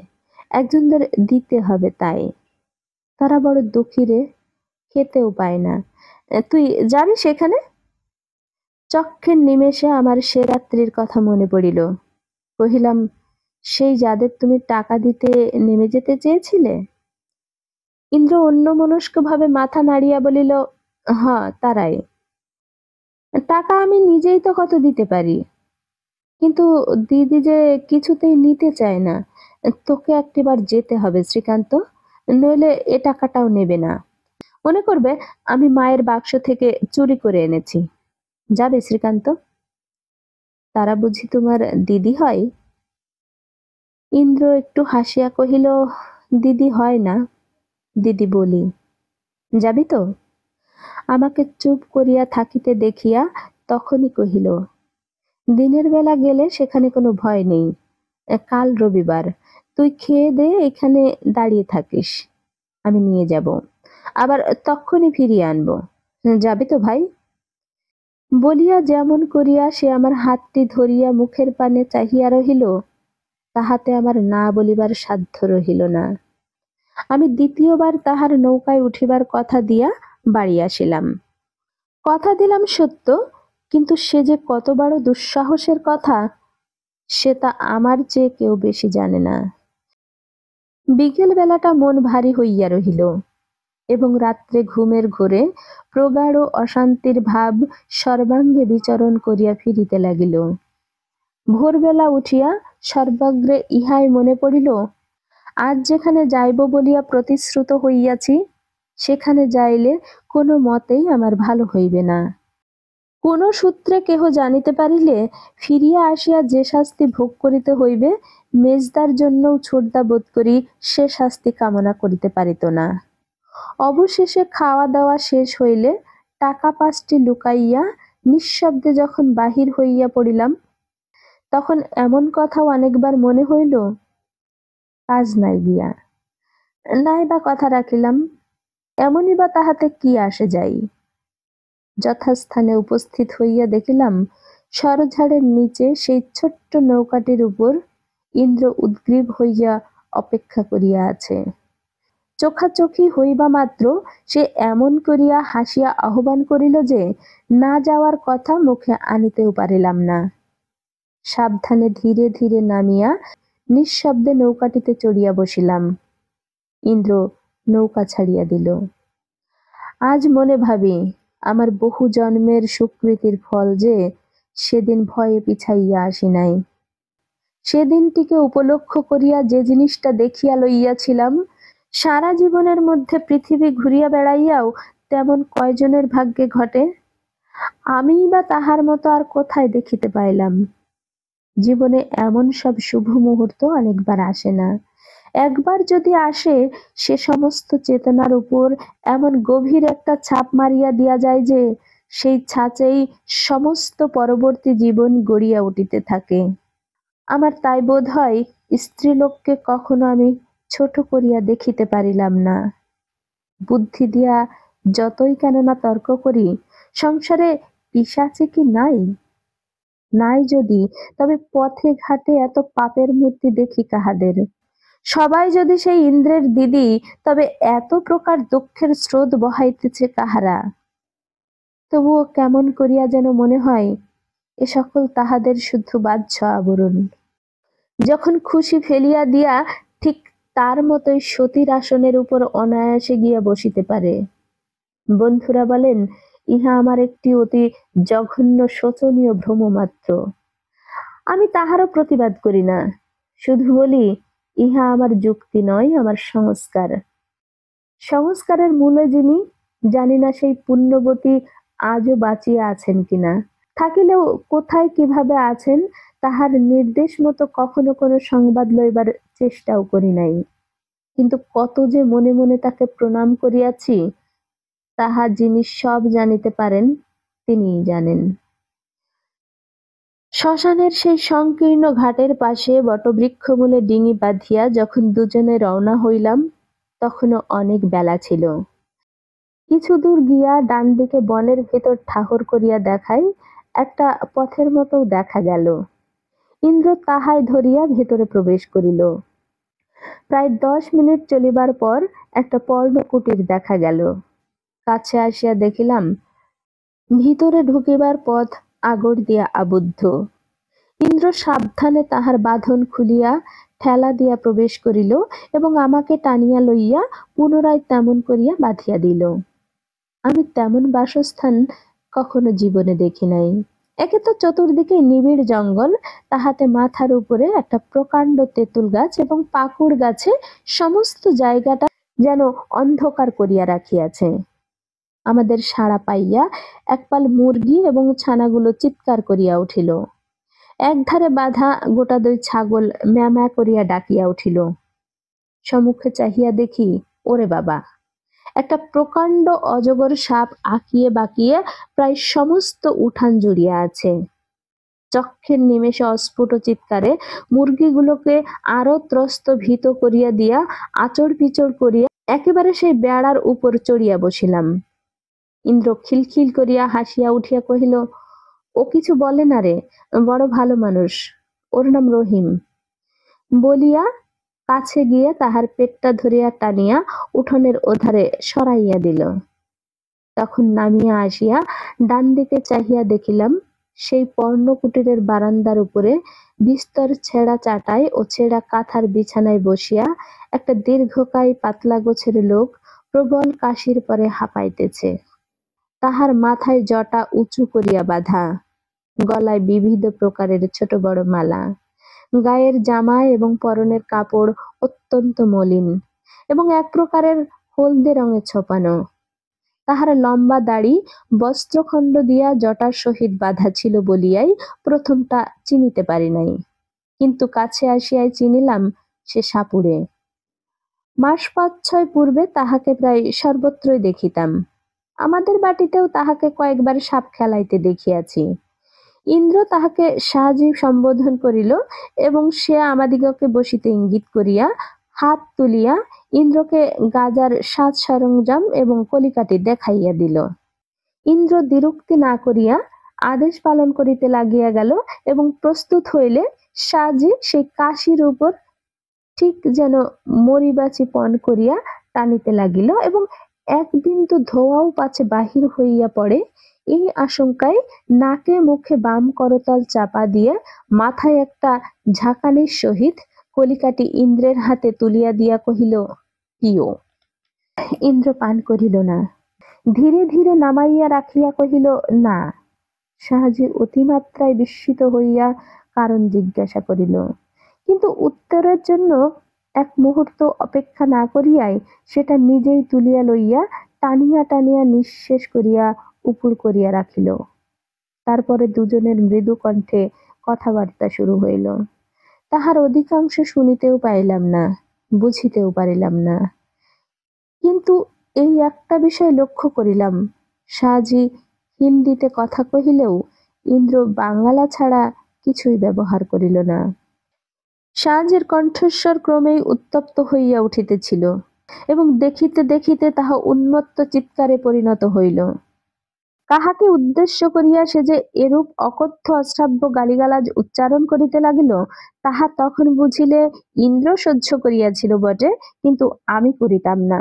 একজনদের দিতে হবে তাই, তারা বড় দুঃখী রে, খেতেও পায় না, তুই যাবি সেখানে? চক্ষের নিমেষে আমার সে রাত্রির কথা মনে পড়িল। কহিলাম, সেই যাদের তুমি টাকা দিতে নেমে যেতে চেয়েছিলে? ইন্দ্র অন্যমনস্কভাবে মাথা নাড়িয়া বলিল, হ, তারাই। টাকা আমি নিজেই তো কত দিতে পারি, কিন্তু দিদি যে কিছুতেই নিতে চায় না। তোকে একটিবার যেতে হবে শ্রীকান্ত, নইলে এ টাকাটাও নেবে না। মনে করবে আমি মায়ের বাক্স থেকে চুরি করে এনেছি। যাবে শ্রীকান্ত? তারা বুঝি তোমার দিদি হয়? ইন্দ্র একটু হাসিয়া কহিল, দিদি হয় না, দিদি বলি। যাবি তো? আমাকে চুপ করিয়া থাকিতে দেখিয়া তখনই কহিল, দিনের বেলা গেলে সেখানে কোনো ভয় নেই, কাল রবিবার, তুই খেয়ে দে এখানে দাঁড়িয়ে থাকিস, আমি নিয়ে যাব, আবার তক্ষুনি ফিরিয়ে আনবো। যাবি তো ভাই? বলিয়া যেমন করিয়া সে আমার হাতটি ধরিয়া মুখের পানে চাহিয়া রহিল, তাহাতে আমার না বলিবার সাধ্য রহিল না। আমি দ্বিতীয়বার তাহার নৌকায় উঠিবার কথা দিয়া বাড়ি আসিলাম। কথা দিলাম সত্য, কিন্তু সে যে কত বড় দুঃসাহসের কথা, সে তা আমার চেয়ে কেউ বেশি জানে না। বিকেল বেলাটা মন ভারী হইয়া রহিল, এবং রাত্রে ঘুমের ঘোরে প্রগাঢ় অশান্তির ভাব সর্বাঙ্গে বিচরণ করিয়া ফিরিতে লাগিল। ভোরবেলা উঠিয়া সর্বাগ্রে ইহাই মনে পড়িল, আজ যেখানে যাইব বলিয়া প্রতিশ্রুত হইয়াছি, সেখানে যাইলে কোনো মতেই আমার ভালো হইবে না। কোন সূত্রে কেহ জানিতে পারিলে ফিরিয়া আসিয়া যে শাস্তি ভোগ করিতে হইবে, মেজদার জন্যও ছোটদা বোধ করি সে শাস্তি কামনা করিতে পারিত না। অবশেষে খাওয়া দাওয়া শেষ হইলে টাকা 5টি লুকাইয়া নিঃশব্দে যখন বাহির হইয়া পড়িলাম, তখন এমন কথাও অনেকবার মনে হইল, কাজ নাই গিয়া নাই বা কথা রাখিলাম, এমনই বা তাহাতে কি আসে যাই। যথাস্থানে উপস্থিত হইয়া দেখিলাম, সরঝাড়ের নিচে সেই ছোট্ট নৌকাটির উপর ইন্দ্র উদ্গ্রীব হইয়া অপেক্ষা করিয়া আছে। চোখাচোখি হইবা মাত্র সে এমন করিয়া হাসিয়া আহ্বান করিল যে না যাওয়ার কথা মুখে আনিতেও পারিলাম না। সাবধানে ধীরে ধীরে নামিয়া নিঃশব্দে নৌকাটিতে চড়িয়া বসিলাম। ইন্দ্র নৌকা ছাড়িয়া দিল। আজ মনে ভাবি, আমার বহু জন্মের সুকৃতির ফল যে সেদিন ভয়ে পিছাইয়া আসি নাই। সেদিনটিকে উপলক্ষ করিয়া যে জিনিসটা দেখিয়া লইয়াছিলাম, সারা জীবনের মধ্যে পৃথিবী ঘুরিয়া বেড়াইয়াও তেমন কয়জনের ভাগ্যে ঘটে? আমিই বা তাহার মতো আর কোথায় দেখিতে পাইলাম? জীবনে এমন সব শুভ মুহূর্ত অনেকবার আসে না। একবার যদি আসে, সে সমস্ত চেতনার উপর এমন গভীর একটা ছাপ মারিয়া দিয়া যায় যে সেই ছাঁচেই সমস্ত পরবর্তী জীবন গড়িয়া উঠিতে থাকে। আমার তাই বোধ হয়, স্ত্রীলোককে কখনো আমি ছোট করিয়া দেখিতে পারিলাম না। বুদ্ধি দিয়া যতই কেন না তর্ক করি, সংসারে পিশাচে কি নাই? নাই যদি, তবে পথে ঘাটে এত পাপের মূর্তি দেখি কাহাদের? সবাই যদি সেই ইন্দ্রের দিদি, তবে এত প্রকার দুঃখের স্রোত বহাইতেছে কাহারা? তবুও কেমন করিয়া যেন মনে হয়, এ সকল তাহাদের শুদ্ধ বাহ্য আবরণ। যখন খুশি ফেলিয়া দিয়া ঠিক তার মতোই সতীর আসনের উপর অনায়াসে গিয়া বসিতে পারে। বন্ধুরা বলেন, ইহা আমার একটি অতি জঘন্য শোচনীয় ভ্রম মাত্র। আমি তাহারও প্রতিবাদ করি না, শুধু বলি, ইহা আমার যুক্তি নয়, আমার সংস্কার। সংস্কারের মূলে যিনি, জানি না সেই পুণ্যবতী আজও বাঁচিয়া আছেন কিনা। থাকিলেও কোথায় কিভাবে আছেন তাহার নির্দেশ মতো কখনো কোনো সংবাদ লইবার চেষ্টাও করি নাই। কিন্তু কত যে মনে মনে তাকে প্রণাম করিয়াছি, তাহা যিনি সব জানিতে পারেন, তিনিই জানেন। শ্মশানের সেই সংকীর্ণ ঘাটের পাশে বটবৃক্ষমূলে ডিঙি বাঁধিয়া যখন দুজনে রওনা হইলাম, তখনও অনেক বেলা ছিল। কিছু দূর গিয়া ডান দিকে বনের ভেতর ঠাহর করিয়া দেখায় একটা পথের মতো দেখা গেল। ইন্দ্র তাহাই ধরিয়া ভেতরে প্রবেশ করিল। প্রায় 10 মিনিট চলিবার পর একটা পর্ণকুটির দেখা গেল। কাছে আসিয়া দেখিলাম, ভিতরে ঢুকিবার পথ আগর দিয়া আবদ্ধ। ইন্দ্র সাবধানে তাহার বাঁধন খুলিয়া ঠেলা দিয়া প্রবেশ করিল এবং আমাকে টানিয়া লইয়া পুনরায় তেমন করিয়া বাঁধিয়া দিল। আমি তেমন বাসস্থান কখনো জীবনে দেখি নাই। একে তো চতুর্দিকে নিবিড় জঙ্গল, তাহাতে মাথার উপরে একটা প্রকাণ্ড তেঁতুল গাছ এবং পাকুড় গাছে সমস্ত জায়গাটা যেন অন্ধকার করিয়া রাখিয়াছে। আমাদের সাড়া পাইয়া একপাল মুরগি এবং ছানাগুলো চিৎকার করিয়া উঠিল। একধারে বাঁধা গোটা 2 ছাগল ম্যাঁ ম্যাঁ করিয়া ডাকিয়া উঠিল। সম্মুখে চাহিয়া দেখি, ওরে বাবা, একটা প্রকাণ্ড অজগর সাপ আঁকিয়ে বাঁকিয়ে প্রায় সমস্ত উঠান জুড়িয়া আছে। চক্ষের নিমেষে অস্ফুট চিৎকারে মুরগিগুলোকে আরো ত্রস্ত ভীত করিয়া দিয়া আচড় পিচড় করিয়া একেবারে সেই বেড়ার উপর চড়িয়া বসিলাম। ইন্দ্র খিলখিল করিয়া হাসিয়া উঠিয়া কহিল, ও কিছু বলে না রে, বড় ভালো মানুষ, ওর নাম রহিম, বলিয়া কাছে গিয়ে তাহার পেটটা ধরিয়া টানিয়া উঠোনের ওধারে সরাইয়া দিল। তখন নামিয়া আসিয়া ডান দিকে চাহিয়া দেখিলাম, সেই পর্ণকুটিরের বারান্দার উপরে বিস্তর ছেঁড়া চাটাই ও ছেঁড়া কাঁথার বিছানায় বসিয়া একটা দীর্ঘকায় পাতলা গোছের লোক প্রবল কাশির পরে হাঁপাইতেছে। তাহার মাথায় জটা উঁচু করিয়া বাঁধা, গলায় বিবিধ প্রকারের ছোট বড় মালা, গায়ের জামা এবং পরনের কাপড় অত্যন্ত মলিন এবং এক প্রকারের হলদে রঙে ছোপানো। তাহার লম্বা দাড়ি বস্ত্রখণ্ড দিয়া জটার সহিত বাঁধা ছিল বলিয়াই প্রথমটা চিনিতে পারি নাই, কিন্তু কাছে আসিয়াই চিনিলাম সে সাপুড়ে। মাস ৫-৬ পূর্বে তাহাকে প্রায় সর্বত্রই দেখিতাম। আমাদের বাটিতেও তাহাকে কয়েকবার সাপ খেলাইতে দেখিয়াছি। ইন্দ্র তাহাকে সাহায্যে সম্বোধন করিল এবং সে আমাদিগকে বসিতে ইঙ্গিত করিয়া হাত তুলিয়া ইন্দ্রকে গাজার সাজ সরঞ্জাম এবং কলিকাটি দেখাইয়া দিল। ইন্দ্র দ্বিরুক্তি না করিয়া আদেশ পালন করিতে লাগিয়া গেল এবং প্রস্তুত হইলে সাজি সেই কাশির উপর ঠিক যেন মরিবাচি পণ করিয়া টানিতে লাগিল এবং এক বিন্দু ধোঁয়াও পাছে বাহির হইয়া পড়ে এই আশঙ্কায় নাকে মুখে বাম করতল চাপা দিয়ে মাথায় একটা ঝাঁকানির সহিত কলিকাটি ইন্দ্রের হাতে তুলিয়া দিয়া কহিল, পিও। ইন্দ্র পান করিল না। ধীরে ধীরে নামাইয়া রাখিয়া কহিল, না। সাহাজি অতিমাত্রায় বিস্মিত হইয়া কারণ জিজ্ঞাসা করিল, কিন্তু উত্তরের জন্য এক মুহূর্ত অপেক্ষা না করিয়াই সেটা নিজেই তুলিয়া লইয়া টানিয়া টানিয়া নিঃশেষ করিয়া উপুর করিয়া রাখিল। তারপরে দুজনের মৃদু কণ্ঠে কথাবার্তা শুরু হইল। তাহার অধিকাংশ শুনিতেও পাইলাম না, বুঝিতেও পারিলাম না, কিন্তু এই একটা বিষয় লক্ষ্য করিলাম, সাজি হিন্দিতে কথা কহিলেও ইন্দ্র বাঙ্গালা ছাড়া কিছুই ব্যবহার করিল না। সাহাজের কণ্ঠস্বর ক্রমেই উত্তপ্ত হইয়া উঠিতেছিল এবং দেখিতে দেখিতে তাহা উন্মত্ত চিৎকারে পরিণত হইল। কাহাকে উদ্দেশ্য করিয়া সে যে এরূপ অকথ্য অশ্রাব্য গালিগালাজ উচ্চারণ করিতে লাগিল তাহা তখন বুঝিলে ইন্দ্র সহ্য করিয়াছিল বটে, কিন্তু আমি করিতাম না।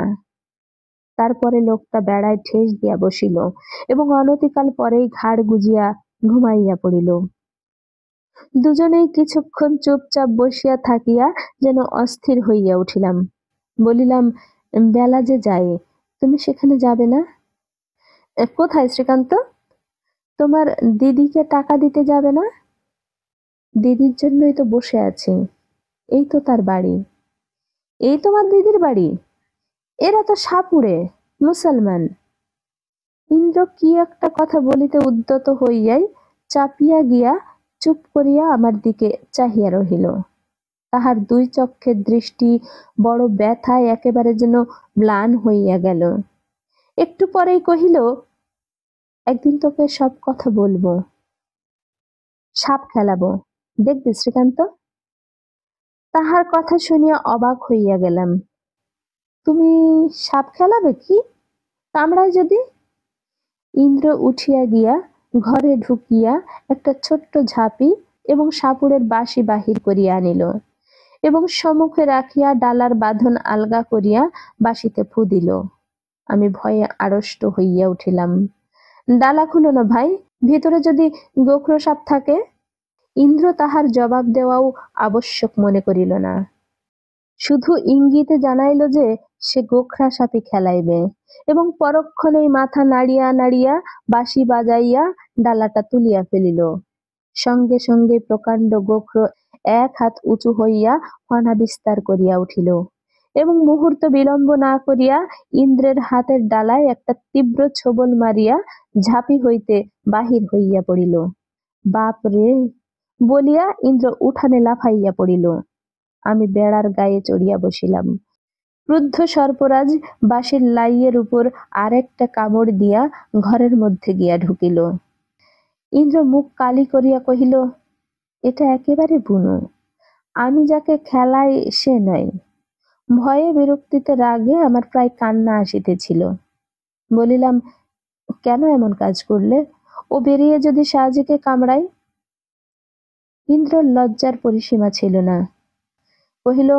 তারপরে লোকটা বেড়ায় ঠেস দিয়া বসিল এবং অনতিকাল পরেই ঘাড় গুজিয়া ঘুমাইয়া পড়িল। দুজনেই কিছুক্ষণ চুপচাপ বসিয়া থাকিয়া যেন অস্থির হইয়া উঠিলাম। বলিলাম, বেলা যে যায়, তুমি সেখানে যাবে না? কোথায় শ্রীকান্ত? তোমার দিদিকে টাকা দিতে যাবে না? দিদির জন্যই তো বসে আছি। এই তো তার বাড়ি। এই তোমার দিদির বাড়ি? এরা তো সাপুড়ে, মুসলমান। ইন্দ্র কি একটা কথা বলিতে উদ্যত হইয়াই চাপিয়া গিয়া চুপ করিয়া আমার দিকে চাহিয়া রহিল। তাহার দুই চক্ষের দৃষ্টি বড় ব্যথায় একেবারে যেন ম্লান হইয়া গেল। একটু পরেই কহিল, একদিন তোকে সব কথা বলবো, সাপ খেলাবো, দেখবি শ্রীকান্ত? তাহার কথা শুনিয়া অবাক হইয়া গেলাম। তুমি সাপ খেলাবে? কি কামড়ায় যদি? ইন্দ্র উঠিয়া গিয়া ঘরে ঢুকিয়া একটা ছোট্ট ঝাঁপি এবং সাপুড়ের বাঁশি বাহির করিয়া আনিল এবং সম্মুখে রাখিয়া ডালার বাঁধন আলগা করিয়া বাঁশিতে ফু দিল। আমি ভয়ে আড়ষ্ট হইয়া উঠিলাম। ডালা খুলো না ভাই, ভিতরে যদি গোখরো সাপ থাকে। ইন্দ্র তাহার জবাব দেওয়াও আবশ্যক মনে করিল না, শুধু ইঙ্গিতে জানাইল যে সে গোখরা সাপই খেলাইবে এবং পরক্ষণেই মাথা নাড়িয়া নাড়িয়া বাঁশি বাজাইয়া ডালাটা তুলিয়া ফেলিল। সঙ্গে সঙ্গে প্রকাণ্ড গোখরো এক হাত উঁচু হইয়া ফনা বিস্তার করিয়া উঠিল এবং মুহূর্ত বিলম্ব না করিয়া ইন্দ্রের হাতের ডালায় একটা তীব্র ছোবল মারিয়া ঝাঁপি হইতে বাহির হইয়া পড়িল। বাপ রে বলিয়া ইন্দ্র উঠানে লাফাইয়া পড়িল। আমি বেড়ার গায়ে চড়িয়া বসিলাম। ক্রুদ্ধ সর্পরাজ বাঁশির লাইয়ের উপর আরেকটা কামড় দিয়া ঘরের মধ্যে গিয়া ঢুকিল। ইন্দ্র মুখ কালি করিয়া কহিল, এটা একেবারে বুনো। আমি যাকে খেলাই সে নয়। ভয়ে বিরক্তিতে রাগে আমার প্রায় কান্না আসিতেছিল। বলিলাম, কেন এমন কাজ করলে? ও বেরিয়ে যদি সাহাজিকে কামড়ায়? ইন্দ্রর লজ্জার পরিসীমা ছিল না। কহিল,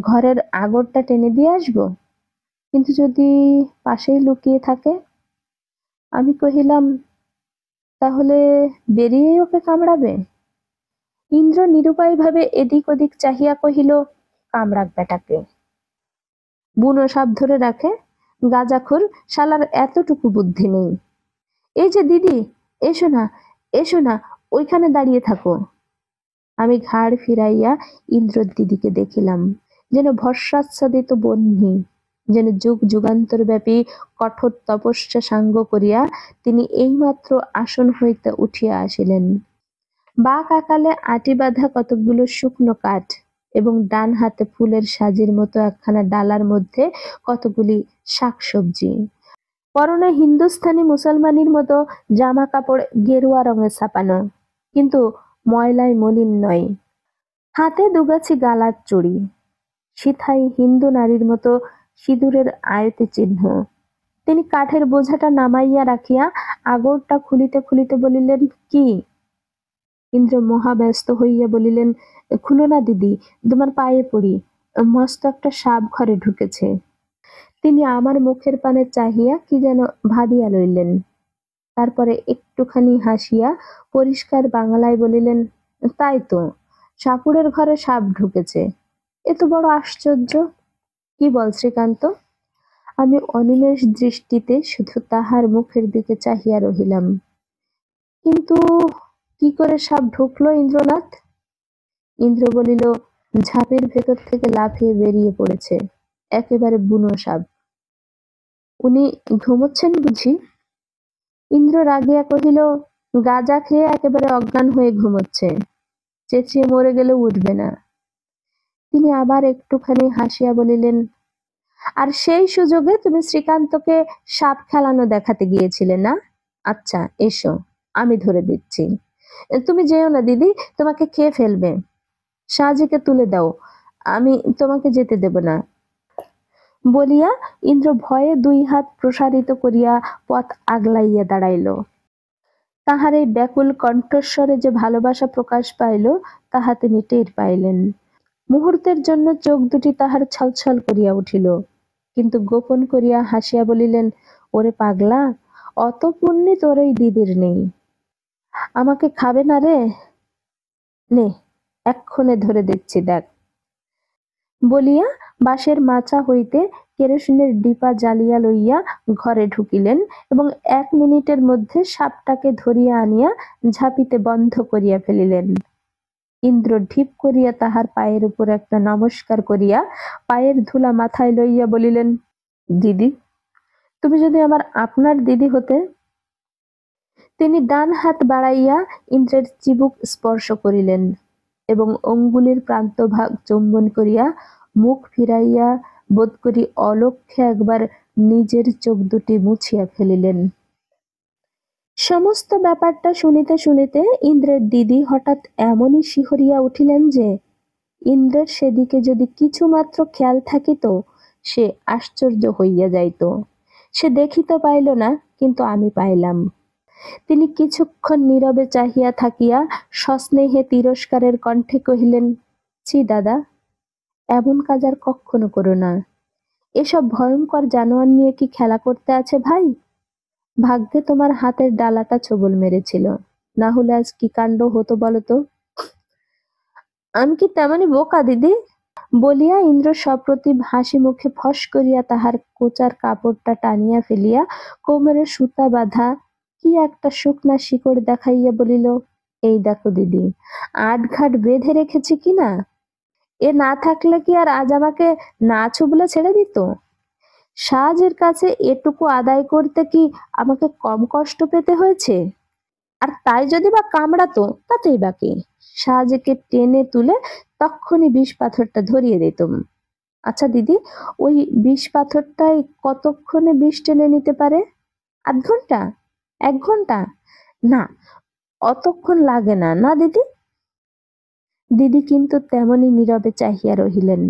ঘরের আগরটা টেনে দিয়ে আসবো? কিন্তু যদি পাশেই লুকিয়ে থাকে? আমি কহিলাম, তাহলে বেরিয়ে ওকে কামড়াবে? ইন্দ্র নিরুপায়ভাবে এদিক ওদিক চাহিয়া কহিল, কামরাক বেটাকে। বুনো সাপ ধরে রাখে, গাঁজাখোর শালার এতটুকু বুদ্ধি নেই। এই যে দিদি, এসো না, এসো না, ওইখানে দাঁড়িয়ে থাকো। আমি ঘাড় ফিরাইয়া ইন্দ্রর দিদিকে দেখিলাম, যেন ভস্মাচ্ছাদিত বহ্নি, যেন যুগ যুগান্তর ব্যাপী কঠোর তপস্যা সাঙ্গ করিয়া তিনি এইমাত্র আসন হইতে উঠিয়া আসিলেন। বাঁক আকালে আটি বাঁধা কতকগুলো শুকনো কাঠ এবং ডান হাতে ফুলের সাজির মতো একখানা ডালার মধ্যে কতগুলি শাকসবজি। পরনে হিন্দুস্থানি মুসলমানির মতো জামা কাপড় গেরুয়া রঙে ছাপানো, কিন্তু ময়লায় মলিন নয়। হাতে দুগাছি গালার চুড়ি, সিথায় হিন্দু নারীর মতো সিঁদুরের আয়তি চিহ্ন। তিনি কাঠের বোঝাটা নামাইয়া রাখিয়া আগরটা খুলিতে খুলিতে বলিলেন, কি? ইন্দ্র মহাব্যস্ত হইয়া বলিলেন, খুলো না দিদি, তোমার পায়ে পড়ি, মস্ত একটা সাপ ঘরে ঢুকেছে। তিনি আমার মুখের পানে চাহিয়া কি যেন ভাবিয়া লইলেন, তারপরে একটুখানি হাসিয়া পরিষ্কার বাংলায় বলিলেন, তাই তো, সাপুড়ের ঘরে সাপ ঢুকেছে, এ তো বড় আশ্চর্য। কি বল শ্রীকান্ত? আমি অনিমেষ দৃষ্টিতে শুধু তাহার মুখের দিকে চাহিয়া রহিলাম। কিন্তু কি করে সাপ ঢুকলো ইন্দ্রনাথ? ইন্দ্র বলিল, ঝাঁপের ভেতর থেকে লাফিয়ে বেরিয়ে পড়েছে, একেবারে বুনো সাপ। উনি ঘুমোচ্ছেন বুঝি? ইন্দ্র রাগিয়া কহিল, গাঁজা খেয়ে একেবারে অজ্ঞান হয়ে ঘুমোচ্ছে, চেঁচিয়ে মরে গেলেও উঠবে না। তিনি আবার একটুখানি হাসিয়া বলিলেন, আর সেই সুযোগে তুমি শ্রীকান্তকে সাপ খেলানো দেখাতে গিয়েছিলে না? আচ্ছা এসো, আমি ধরে দিচ্ছি। তুমি যেও না দিদি, তোমাকে খেয়ে ফেলবে। সাজিকে তুলে দাও, আমি তোমাকে যেতে দেব না। বলিয়া ইন্দ্র ভয়ে দুই হাত প্রসারিত করিয়া পথ আগলাইয়া দাঁড়াইল। তাহার এই ব্যাকুল কণ্ঠস্বরে যে ভালোবাসা প্রকাশ পাইল তাহা তিনি টের পাইলেন। মুহূর্তের জন্য চোখ দুটি তাহার ছলছল করিয়া উঠিল, কিন্তু গোপন করিয়া হাসিয়া বলিলেন, ওরে পাগলা, অত পুণ্যি তোর এই দিদির নেই। আমাকে খাবে না রে? নে, এক্ষণে ধরে দিচ্ছি দেখ। বলিয়া বাঁশের মাচা হইতে কেরোসিনের ডিপা জ্বালিয়া লইয়া ঘরে ঢুকিলেন এবং 1 মিনিটের মধ্যে সাপটাকে ধরিয়া আনিয়া ঝাঁপিতে বন্ধ করিয়া ফেলিলেন। ইন্দ্র ঢিপ করিয়া তাহার পায়ের উপর একটা নমস্কার করিয়া পায়ের ধুলা মাথায় লইয়া বলিলেন, দিদি, তুমি যদি আমার আপনার দিদি হতে। তিনি ডান হাত বাড়াইয়া ইন্দ্রের চিবুক স্পর্শ করিলেন এবং অঙ্গুলির প্রান্তভাগ চুম্বন করিয়া মুখ ফিরাইয়া বোধ করি অলক্ষ্যে একবার নিজের চোখ দুটি মুছিয়া ফেলিলেন। সমস্ত ব্যাপারটা শুনিতে শুনিতে ইন্দ্রের দিদি হঠাৎ এমনই শিহরিয়া উঠিলেন যে ইন্দ্রের সেদিকে যদি কিছুমাত্র খেয়াল থাকিত সে আশ্চর্য হইয়া যাইত। সে দেখিতে পাইল না, কিন্তু আমি পাইলাম। তিনি কিছুক্ষণ নীরবে চাহিয়া থাকিয়া সস্নেহে তিরস্কারের কণ্ঠে কহিলেন, ছি দাদা, এমন কাজ আর কক্ষনো করো না। এসব ভয়ঙ্কর জানোয়ার নিয়ে কি খেলা করতে আছে ভাই? ভাগ্যে তোমার হাতের ডালাটা ছোবল মেরেছিল, না হলে আজ কি কাণ্ড হতো বলতো? আমি কি তেমনি বোকা দিদি? বলিয়া ইন্দ্র সপ্রতিভ হাসি মুখে ফস করিয়া তাহার কোচার কাপড়টা টানিয়া ফেলিয়া কোমরে সুতা বাঁধা কি একটা শুকনা শিকড় দেখাইয়া বলিল, এই দেখো দিদি, আটঘাট বেঁধে রেখেছি কিনা। এ না থাকলে কি আর আজ আমাকে না ছুবলে ছেড়ে দিত? সাজের কাছে এটুকু আদায় করতে কি আমাকে কম কষ্ট পেতে হয়েছে? আর তাই যদি বা কামড়াতো তাতেই বাকি, সাজেকে টেনে তুলে তক্ষুনি বিষ পাথরটা ধরিয়ে দিতাম। আচ্ছা দিদি, ওই বিষ পাথরটাই কতক্ষণে বিষ টেনে নিতে পারে? আধ ঘন্টা? 1 ঘন্টা? না, অতক্ষণ লাগে না, না দিদি? দিদি কিন্তু তেমনি নীরবে চাহিয়া রহিলেন।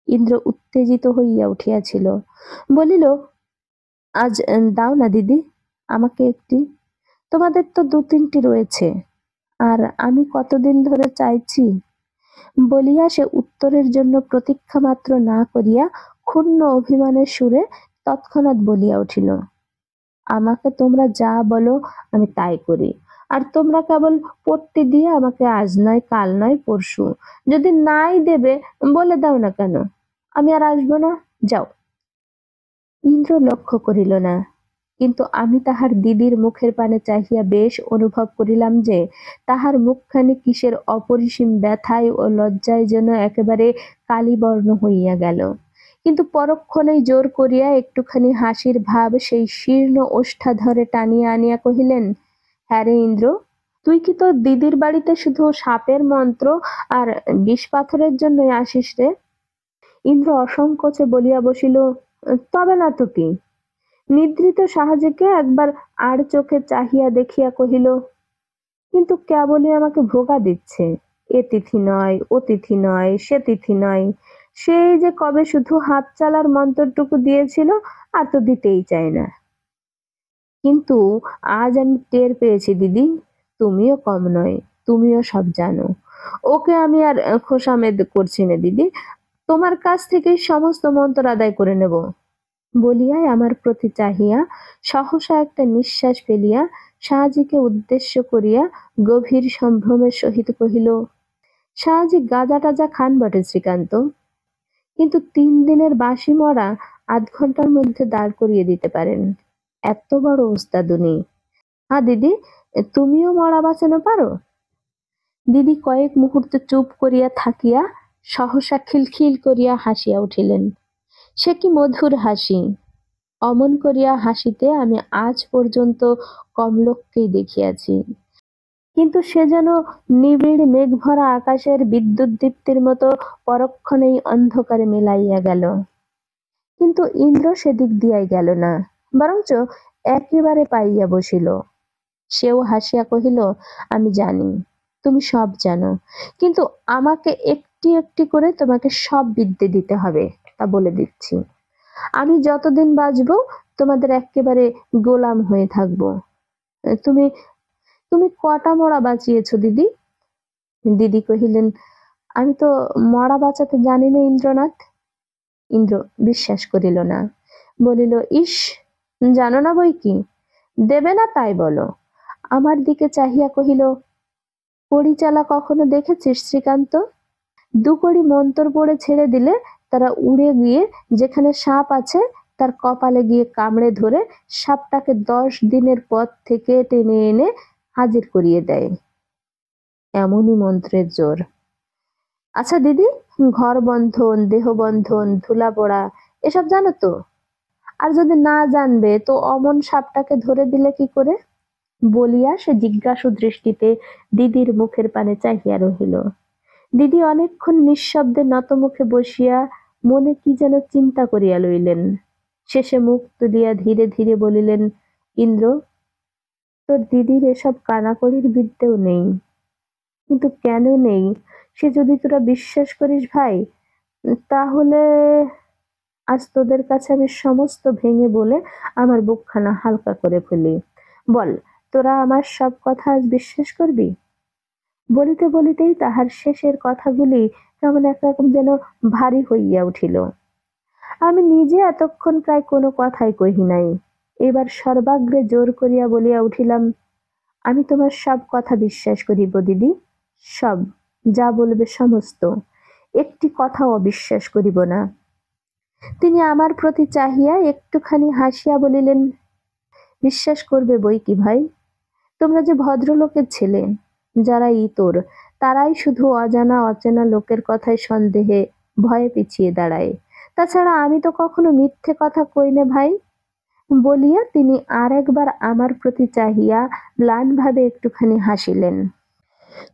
ইন্দ্র উত্তেজিত হইয়া উঠিয়াছিল, বলিল, আজ দাও না দিদি, আমাকে একটি। তোমাদের তো 2-3টি রয়েছে, আর আমি কতদিন ধরে চাইছি। বলিয়া সে উত্তরের জন্য প্রতীক্ষা মাত্র না করিয়া ক্ষুণ্ণ অভিমানের সুরে তৎক্ষণাৎ বলিয়া উঠিল, আমাকে তোমরা যা বলো আমি তাই করি। আর তোমরা কেবল পট্টি দিয়ে আমাকে আজ নয় কাল নয় পরশু যদি নাই দেবে বলে দাও না কেন, আমি আর আসবো না, যাও। ইন্দ্র লক্ষ্য করিল না, কিন্তু আমি তাহার দিদির মুখের পানে চাহিয়া বেশ অনুভব করিলাম যে তাহার মুখখানি কিসের অপরিসীম ব্যথায় ও লজ্জায় যেন একেবারে কালিবর্ণ হইয়া গেল। কিন্তু পরক্ষণেই জোর করিয়া একটুখানি হাসির ভাব সেই শীর্ণ ওষ্ঠাধরে টানিয়া আনিয়া কহিলেন, হ্যাঁ রে ইন্দ্র, তুই কি তোর দিদির বাড়িতে শুধু সাপের মন্ত্র আর বিষ পাথরের জন্যই আসিস রে? ইন্দ্র অসংকোচে বলিয়া বসিল, তবে না তো কি। নিদ্রিত সাহাজিকে একবার আর চোখে চাহিয়া দেখিয়া কহিল, কিন্তু কেবলই আমাকে ভোগা দিচ্ছে। এ তিথি নয়, ও তিথি নয়, সে তিথি নয়, সেই যে কবে শুধু হাত চালার মন্ত্রটুকু দিয়েছিল আর তো দিতেই চায় না। কিন্তু আজ আমি টের পেয়েছি দিদি, তুমিও কম নয়, তুমিও সব জানো। ওকে আমি আর খোশামেদ করছি না দিদি, তোমার কাছ থেকেই সমস্ত মন্ত্র আদায় করে নেব। বলিয়াই আমার প্রতি চাহিয়া সহসা একটা নিঃশ্বাস ফেলিয়া শাহজিকে উদ্দেশ্য করিয়া গভীর সম্ভ্রমের সহিত কহিল, শাহজি গাঁজা টাজা খান বটে শ্রীকান্ত, কিন্তু 3 দিনের বাসি মরা আধ ঘন্টার মধ্যে দাঁড় করিয়ে দিতে পারেন, এত বড় ওস্তাদ উনি। দিদি, তুমিও মরা বাঁচানো পারো? দিদি কয়েক মুহূর্ত চুপ করিয়া থাকিয়া সহসা খিলখিল করিয়া হাসিয়া উঠিলেন। সে কি মধুর হাসি! অমন করিয়া হাসিতে আমি আজ পর্যন্ত কম লোককেই দেখিয়াছি, কিন্তু সে যেন নিবিড় মেঘভরা আকাশের বিদ্যুৎ দীপ্তির মতো পরক্ষণেই অন্ধকারে মিলাইয়া গেল। কিন্তু ইন্দ্র সেদিক দিয়াই গেল না, বরঞ্চ একেবারে পাইয়া বসিল। সেও হাসিয়া কহিল, আমি জানি, তুমি সব জানো, কিন্তু আমাকে একটি একটি করে তোমাকে সব বিদ্যে দিতে হবে, তা বলে দিচ্ছি। আমি যতদিন বাঁচব তোমাদের একেবারে গোলাম হয়ে থাকব। তুমি তুমি কটা মরা বাঁচিয়েছ দিদি? দিদি কহিলেন, আমি তো মরা বাঁচাতে জানি না ইন্দ্রনাথ। ইন্দ্র বিশ্বাস করিল না, বলিল, ইস, জানো না বই কি, দেবে না তাই বলো। আমার দিকে চাহিয়া কহিল, পরিচালা কখনো দেখেছিস শ্রীকান্ত? 2 কড়ি মন্তর পড়ে ছেড়ে দিলে তারা উড়ে গিয়ে যেখানে সাপ আছে তার কপালে গিয়ে কামড়ে ধরে সাপটাকে 10 দিনের পথ থেকে টেনে এনে হাজির করিয়ে দেয়। এমনই মন্ত্রের জোর। আচ্ছা দিদি, ঘর বন্ধন, দেহ বন্ধন, ধুলা পড়া এসব জানো তো? আর যদি না জানবে তো অমন সাপটাকে ধরে দিলে কি করে? বলিয়া সে জিজ্ঞাসু দৃষ্টিতে দিদির মুখের পানে চাহিয়া রহিল। দিদি অনেকক্ষণ নিঃশব্দে নতমুখে বসিয়া মনে কি যেন চিন্তা করিয়া লইলেন। শেষে মুখ তুলিয়া ধীরে ধীরে বলিলেন, ইন্দ্র, তোর দিদির এসব কানাকড়ির বিদ্যেও নেই। কিন্তু কেন নেই সে যদি তোরা বিশ্বাস করিস ভাই, তাহলে আজ তোদের কাছে আমি সমস্ত ভেঙে বলে আমার বুকখানা হালকা করে ফেলি। বল, তোরা আমার সব কথা আজ বিশ্বাস করবি? বলিতে বলিতেই তাহার শেষের কথাগুলি কেমন একরকম যেন ভারী হইয়া উঠিল। আমি নিজে এতক্ষণ প্রায় কোনো কথাই কহি নাই। এবার সর্বাগ্রে জোর করিয়া বলিয়া উঠিলাম, আমি তোমার সব কথা বিশ্বাস করিব দিদি, সব, যা বলবে সমস্ত, একটি কথাও অবিশ্বাস করিব না। তিনি আমার প্রতি চাহিয়া একটুখানি হাসিয়া বলিলেন, বিশ্বাস করবে বই কি ভাই, তোমরা যে ভদ্রলোকের ছেলে, যারা ইতর, তারাই শুধু অজানা অচেনা লোকের কথায় সন্দেহে ভয়ে পিছিয়ে দাঁড়ায়। তাছাড়া আমি তো কখনো মিথ্যে কথা কই না ভাই। বলিয়া তিনি আর একবার আমার প্রতি চাহিয়া ম্লানভাবে একটুখানি হাসিলেন।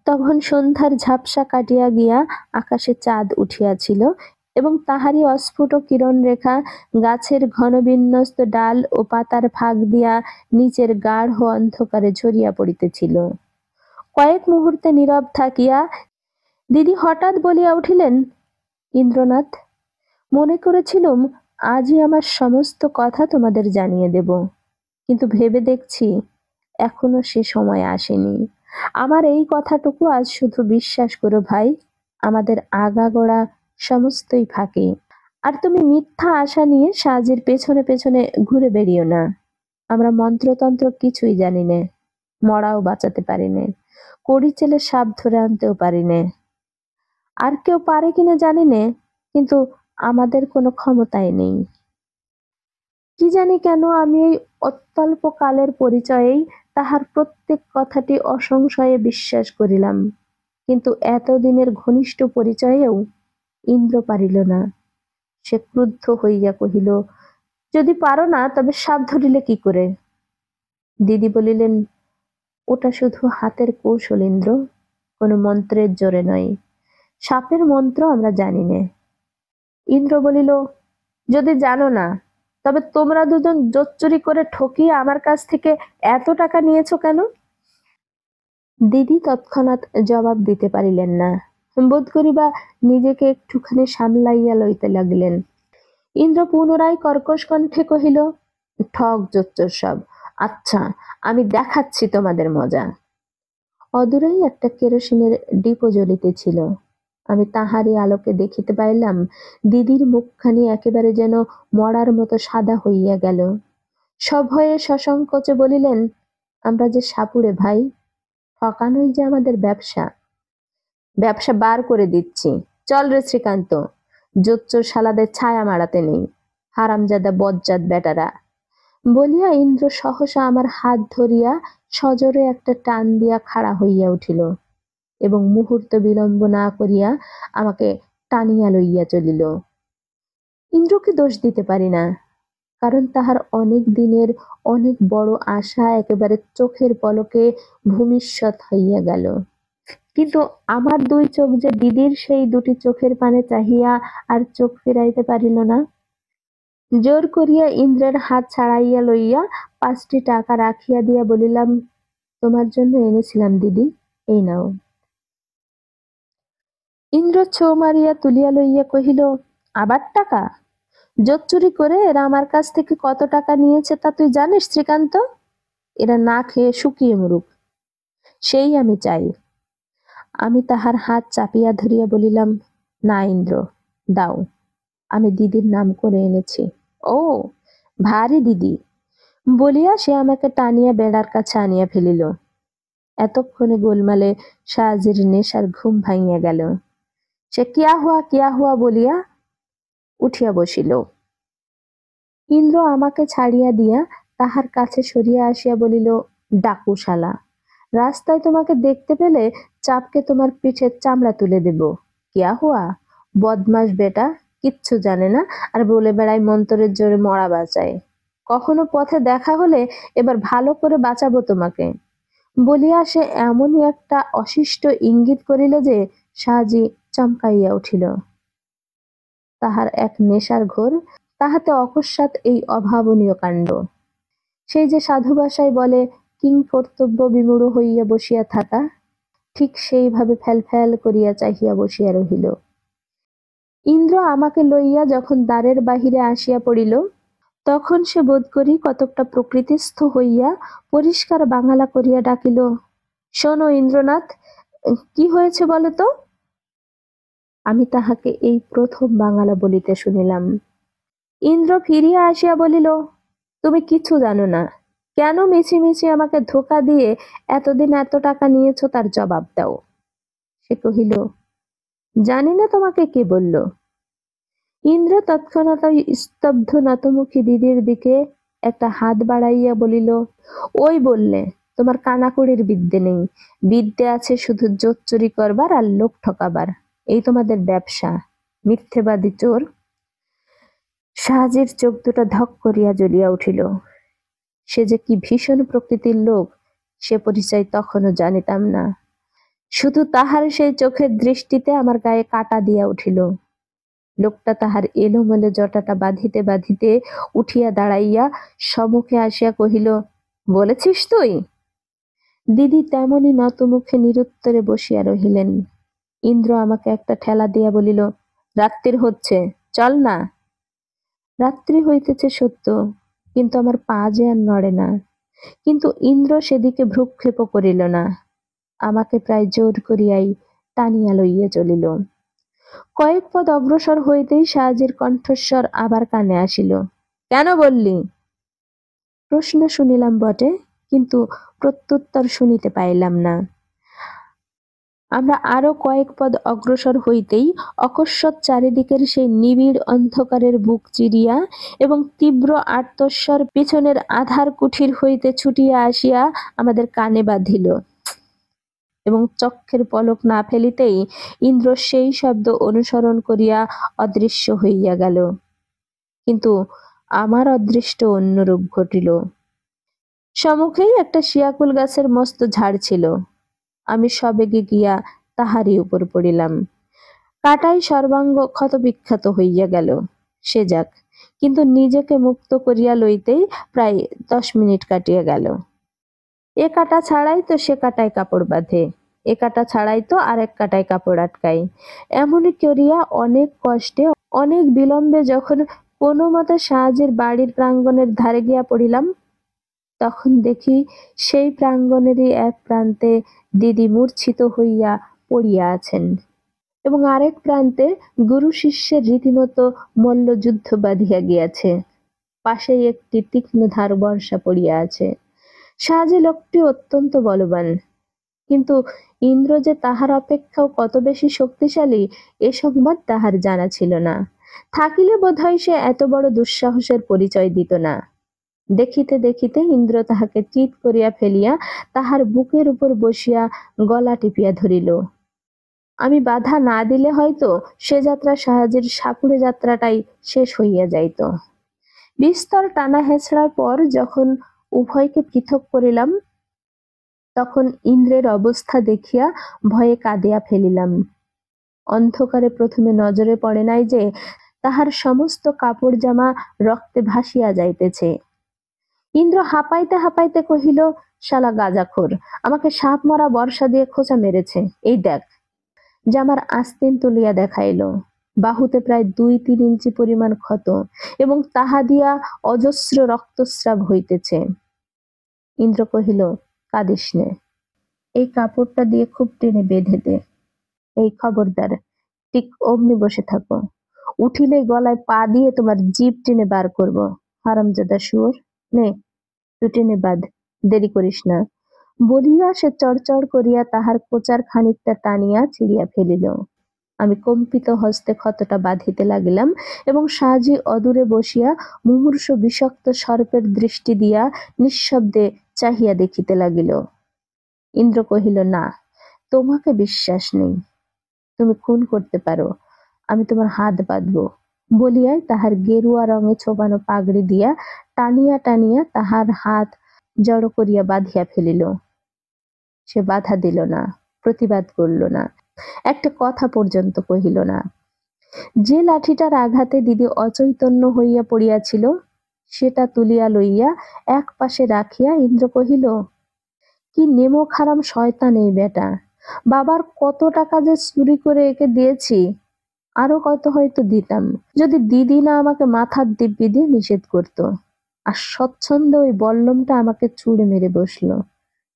তখন সন্ধ্যার ঝাপসা কাটিয়া গিয়া আকাশে চাঁদ উঠিয়াছিল এবং তাহারই অস্ফুট কিরণ রেখা গাছের ঘন বিন্যস্ত ডাল ও পাতার ফাঁক দিয়া নিচের গাঢ় অন্ধকারে ঝরিয়া পড়িতেছিল। কয়েক মুহূর্তে নীরব থাকিয়া দিদি হঠাৎ বলিয়া উঠিলেন, ইন্দ্রনাথ, মনে করেছিলুম আজই আমার সমস্ত কথা তোমাদের জানিয়ে দেব, কিন্তু ভেবে দেখছি এখনো সে সময় আসেনি। আমার এই কথাটুকু আজ শুধু বিশ্বাস করো ভাই, আমাদের আগাগোড়া সমস্তই ফাঁকি। আর তুমি মিথ্যা আশা নিয়ে সাজির পেছনে পেছনে ঘুরে বেরিও না। আমরা মন্ত্রতন্ত্র কিছুই জানি না, মরাও বাঁচাতে পারিনে, কড়ি চেলে সাপ ধরে আনতেও পারিনে। আর কেউ পারে কিনা জানি নে, কিন্তু আমাদের কোনো ক্ষমতাই নেই। কি জানি কেন আমি এই অত্যল্প কালের পরিচয়েই তাহার প্রত্যেক কথাটি অসংশয়ে বিশ্বাস করিলাম, কিন্তু এতদিনের ঘনিষ্ঠ পরিচয়েও ইন্দ্র পারিল না। সে ক্রুদ্ধ হইয়া কহিল, যদি পারো না তবে সাপ ধরিলে কি করে? দিদি বলিলেন, ওটা শুধু হাতের কৌশল ইন্দ্র, কোনো মন্ত্রের জোরে নয়। সাপের মন্ত্র আমরা জানি নে। ইন্দ্র বলিল, যদি জানো না তবে তোমরা দুজন জোচ্চুরি করে ঠকিয়ে আমার কাছ থেকে এত টাকা নিয়েছো কেন? দিদি তৎক্ষণাৎ জবাব দিতে পারিলেন না, বোধ করিবা নিজেকে একটুখানি সামলাইয়া লইতে লাগিলেন। ইন্দ্র পুনরায় কর্কশ কণ্ঠে কহিল, ঠক জোচ্চোর সব। আচ্ছা, আমি দেখাচ্ছি তোমাদের মজা। অদূরেই একটা কেরোসিনের ডিপো জ্বলিতেছিল। আমি তাহারই আলোকে দেখিতে পাইলাম দিদির মুখখানি একেবারে যেন মরার মতো সাদা হইয়া গেল। সভয়ে সসংকোচে বলিলেন, আমরা যে সাপুড়ে ভাই, ঠকানোই যে আমাদের ব্যবসা। ব্যবসা বার করে দিচ্ছি, চল রে শ্রীকান্ত, জোচ্চোর শালাদের ছায়া মারাতে নেই, হারামজাদা বজ্জাত বেটারা। বলিয়া ইন্দ্র সহসা আমার হাত ধরিয়া সজোরে একটা টান দিয়া খাড়া হইয়া উঠিল এবং মুহূর্ত বিলম্ব না করিয়া আমাকে টানিয়া লইয়া চলিল। ইন্দ্রকে দোষ দিতে পারি না, কারণ তাহার অনেক দিনের অনেক বড় আশা একেবারে চোখের পলকে ভূমিষ্যৎ হইয়া গেল। কিন্তু আমার দুই চোখ যে দিদির সেই দুটি চোখের পানে চাহিয়া আর চোখ ফিরাইতে পারিল না। জোর করিয়া ইন্দ্রের হাত ছাড়াইয়া লইয়া 5টি টাকা রাখিয়া দিয়া বলিলাম, তোমার জন্য এনেছিলাম দিদি, এই নাও। ইন্দ্র ছো মারিয়া তুলিয়া লইয়া কহিল, আবার টাকা? জোচ্চুরি করে এরা আমার কাছ থেকে কত টাকা নিয়েছে তা তুই জানিস শ্রীকান্ত? এরা না খেয়ে শুকিয়ে মরুক, সেই আমি চাই। আমি তাহার হাত চাপিয়া ধরিয়া বলিলাম, না ইন্দ্র, দাও, আমি দিদির নাম করে এনেছি। ও ভারী দিদি, বলিয়া সে আমাকে টানিয়া বেড়ার কাছে আনিয়া ফেলিল। এতক্ষণে গোলমালে সাহাজির নেশার ঘুম ভাঙিয়া গেল। সে কিয়া হুয়া বলিয়া উঠিয়া বসিল। ইন্দ্র আমাকে ছাড়িয়া দিয়া তাহার কাছে সরিয়া আসিয়া বলিল, ডাকু শালা, রাস্তায় তোমাকে দেখতে পেলে চাপকে তোমার পিঠের চামড়া তুলে দেব। কিয়া হুয়া, বদমাস বেটা, কিচ্ছু জানে না, আর বলে বেড়ায় মন্তরের জোরে মরা বাঁচায়। কখনো পথে দেখা হলে এবার ভালো করে বাঁচাবো তোমাকে। বলিয়া সে এমনই একটা অশিষ্ট ইঙ্গিত করিল যে সাহাজি চমকাইয়া উঠিল। তাহার এক নেশার ঘোর, তাহাতে অকস্মাৎ এই অভাবনীয় কাণ্ড। সেই যে সাধু ভাষায় বলে কিং কর্তব্য বিমূঢ় হইয়া বসিয়া থাকা, ঠিক সেইভাবে ফ্যাল করিয়া চাহিয়া বসিয়া রহিল। ইন্দ্র আমাকে লইয়া যখন দ্বারের বাহিরে আসিয়া পড়িল, তখন সে বোধ করি কতকটা প্রকৃতিস্থ হইয়া পরিষ্কার বাঙালা করিয়া ডাকিল, শোনো ইন্দ্রনাথ, কি হয়েছে বলো তো? আমি তাহাকে এই প্রথম বাঙালা বলিতে শুনিলাম। ইন্দ্র ফিরিয়া আসিয়া বলিল, তুমি কিছু জানো না, কেন মিছিমিছি আমাকে ধোকা দিয়ে এতদিন এত টাকা নিয়েছ তার জবাব দাও। সে কহিল, জানি না তোমাকে কে বলল। ইন্দ্র তৎক্ষণাৎ স্তব্ধ নতমুখী দিদির দিকে একটা হাত বাড়াইয়া বলিল, ওই বললে, তোমার কানাকুড়ির বিদ্যে নেই, বিদ্যে আছে শুধু জোচ্চুরি করবার আর লোক ঠকাবার, এই তোমাদের ব্যবসা, মিথ্যেবাদী চোর। সাহাজির চোখ দুটো ধক করিয়া জ্বলিয়া উঠিল। সে যে কি ভীষণ প্রকৃতির লোক সে পরিচয় তখনও জানিতাম না, শুধু তাহার সেই চোখের দৃষ্টিতে আমার গায়ে কাঁটা দিয়া উঠিল। লোকটা তাহার এলোমেলো জটাটা বাঁধিতে বাঁধিতে উঠিয়া দাঁড়াইয়া সম্মুখে আসিয়া কহিল, বলেছিস তুই? দিদি তেমনি নতমুখে নিরুত্তরে বসিয়া রহিলেন। ইন্দ্র আমাকে একটা ঠেলা দিয়া বলিল, রাত্রির হচ্ছে, চল না। রাত্রি হইতেছে সত্য, কিন্তু আমার পা যে আর নড়ে না। কিন্তু ইন্দ্র সেদিকে ভ্রুক্ষেপও করিল না, আমাকে প্রায় জোর করিয়াই টানিয়া লইয়া চলিল। কয়েক পদ অগ্রসর হইতেই সাহাজির কণ্ঠস্বর আবার কানে আসিল, কেন বললি? প্রশ্ন শুনিলাম বটে, কিন্তু প্রত্যুত্তর শুনিতে পাইলাম না। আমরা আরো কয়েক পদ অগ্রসর হইতেই অকস্মাৎ চারিদিকের সেই নিবিড় অন্ধকারের বুক চিরিয়া এবং তীব্র আর্তস্বর পিছনের আধার কুঠির হইতে ছুটিয়া আসিয়া আমাদের কানে বাঁধিল, এবং চক্ষের পলক না ফেলিতেই ইন্দ্র সেই শব্দ অনুসরণ করিয়া অদৃশ্য হইয়া গেল। কিন্তু আমার অদৃষ্ট অন্যরূপ ঘটিল। সম্মুখেই একটা শিয়াকুল গাছের মস্ত ঝাড় ছিল। আমি সবেগে গিয়া তাহারই উপর পড়িলাম। কাটাই সর্বাঙ্গ ক্ষতবিক্ষত হইয়া গেল। সে যাক, কিন্তু নিজেকে মুক্ত করিয়া লইতেই প্রায় 10 মিনিট কাটিয়া গেল। এ কাটা ছাড়াই তো সে কাটায় কাপড় বাঁধে, এ কাটা ছাড়াই তো আরেক কাটায় কাপড় আটকায়। এমনই করিয়া অনেক কষ্টে অনেক বিলম্বে যখন কোনো মতে সাহায্যের বাড়ির প্রাঙ্গণের ধারে গিয়া পড়িলাম, তখন দেখি সেই প্রাঙ্গণেরই এক প্রান্তে দিদি মূর্ছিত হইয়া পড়িয়া আছেন, এবং আরেক প্রান্তে গুরু শিষ্যের রীতিমতো মল্লযুদ্ধ বাঁধিয়া গিয়াছে। পাশেই একটি তীক্ষ্ণ ধার বর্ষা পড়িয়া আছে। সাহায্যে লোকটি অত্যন্ত বলবান, কিন্তু ইন্দ্র যে তাহার অপেক্ষাও কত বেশি শক্তিশালী এ সংবাদ তাহার জানা ছিল না। থাকিলে বোধহয় সে এত বড় দুঃসাহসের পরিচয় দিত না। দেখিতে দেখিতে ইন্দ্র তাহাকে চিৎ করিয়া ফেলিয়া তাহার বুকের উপর বসিয়া গলা টিপিয়া ধরিল। আমি বাধা না দিলে হয়তো সে যাত্রা সাহায্যের সাপুড়ে যাত্রাটাই শেষ হইয়া যাইত। বিস্তর টানা হেঁচড়ার পর যখন উভয়কে পৃথক করিলাম, তখন ইন্দ্রের অবস্থা দেখিয়া ভয়ে কাঁদিয়া ফেলিলাম। অন্ধকারে প্রথমে নজরে পড়ে নাই যে তাহার সমস্ত কাপড় জামা রক্তে ভাসিয়া যাইতেছে। ইন্দ্র হাঁপাইতে হাঁপাইতে কহিল, শালা গাঁজাখোর, আমাকে সাপ মরা বর্ষা দিয়ে খোঁচা মেরেছে। এই দেখ। জামার আস্তিন তুলিয়া দেখাইল। বাহুতে প্রায় 2-3 ইঞ্চি পরিমাণ ক্ষত, এবং তাহা দিয়া অজস্র রক্তস্রাব হইতেছে। ইন্দ্র কহিল, কাঁদিস নে, এই কাপড়টা দিয়ে খুব টেনে বেঁধে দে। এই খবরদার, ঠিক অমনি বসে থাকো, উঠিলে গলায় পা দিয়ে তোমার জিভ টেনে বার করব। হারামজাদা শুয়োর, নে তুই টেনে বাঁধ, দেরি করিস না। বলিয়া সে চড়চড় করিয়া তাহার কোচার খানিকটা টানিয়া ছিঁড়িয়া ফেলিল। আমি কম্পিত হস্তে ক্ষতটা বাঁধিতে লাগিলাম, এবং সাহায্যে অদূরে বসিয়া মুমূর্ষ বিষাক্ত সর্পের দৃষ্টি দিয়া নিঃশব্দে চাহিয়া দেখিতে লাগিল। ইন্দ্র কহিল, না, তোমাকে বিশ্বাস নেই, তুমি খুন করতে পারো, আমি তোমার হাত বাঁধব। বলিয়াই তাহার গেরুয়া রঙে ছোপানো পাগড়ি দিয়া টানিয়া টানিয়া তাহার হাত জড়ো করিয়া বাঁধিয়া ফেলিল। সে বাধা দিল না, প্রতিবাদ করল না, একটা কথা পর্যন্ত কহিল না। যে লাঠিটার আঘাতে দিদি অচৈতন্য হইয়া পড়িয়াছিল, সেটা তুলিয়া লইয়া এক পাশে রাখিয়া ইন্দ্র কহিল, কি নেমো খারাম শয়তান এই বেটা, বাবার কত টাকা যে চুরি করে একে দিয়েছি, আরো কত হয়তো দিতাম, যদি দিদি না আমাকে মাথার দিব্যি দিয়ে নিষেধ করত। আর স্বচ্ছন্দে ওই বল্লমটা আমাকে ছুঁড়ে মেরে বসলো।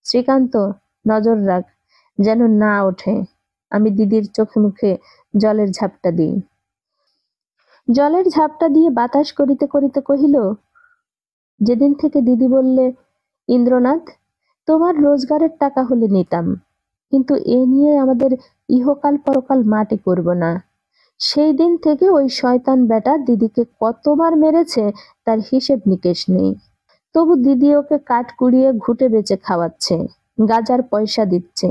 শ্রীকান্ত, নজর রাখ যেন না ওঠে। আমি দিদির চোখে মুখে জলের ঝাপটা দিই। জলের ঝাপটা দিয়ে বাতাস করিতে করিতে কহিল, যেদিন থেকে দিদি বললে, ইন্দ্রনাথ, তোমার রোজগারের টাকা হলে নিতাম, কিন্তু এ নিয়ে আমাদের ইহকাল পরকাল মাটি করব না, সেই দিন থেকে ওই শয়তান বেটা দিদিকে কতবার মেরেছে তার হিসেব নিকেশ নেই। তবু দিদি ওকে কাঠ কুড়িয়ে ঘুটে বেচে খাওয়াচ্ছে, গাজার পয়সা দিচ্ছে,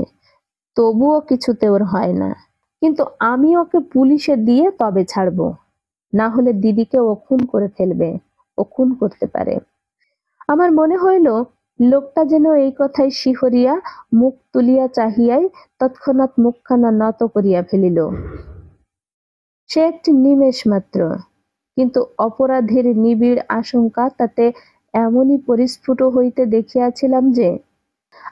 তবুও কিছুতে ওর হয় না। কিন্তু আমি ওকে পুলিশে দিয়ে তবে ছাড়বো, না হলে দিদিকে ও খুন করে ফেলবে, ও খুন করতে পারে। আমার মনে হইল লোকটা যেন এই কথায় শিহরিয়া মুখ তুলিয়া চাহিয়াই তৎক্ষণাৎ মুখখানা নত করিয়া ফেলিল। সে একটি নিমেষ মাত্র, কিন্তু অপরাধীর নিবিড় আশঙ্কা তাতে এমনই পরিস্ফুট হইতে দেখিয়াছিলাম যে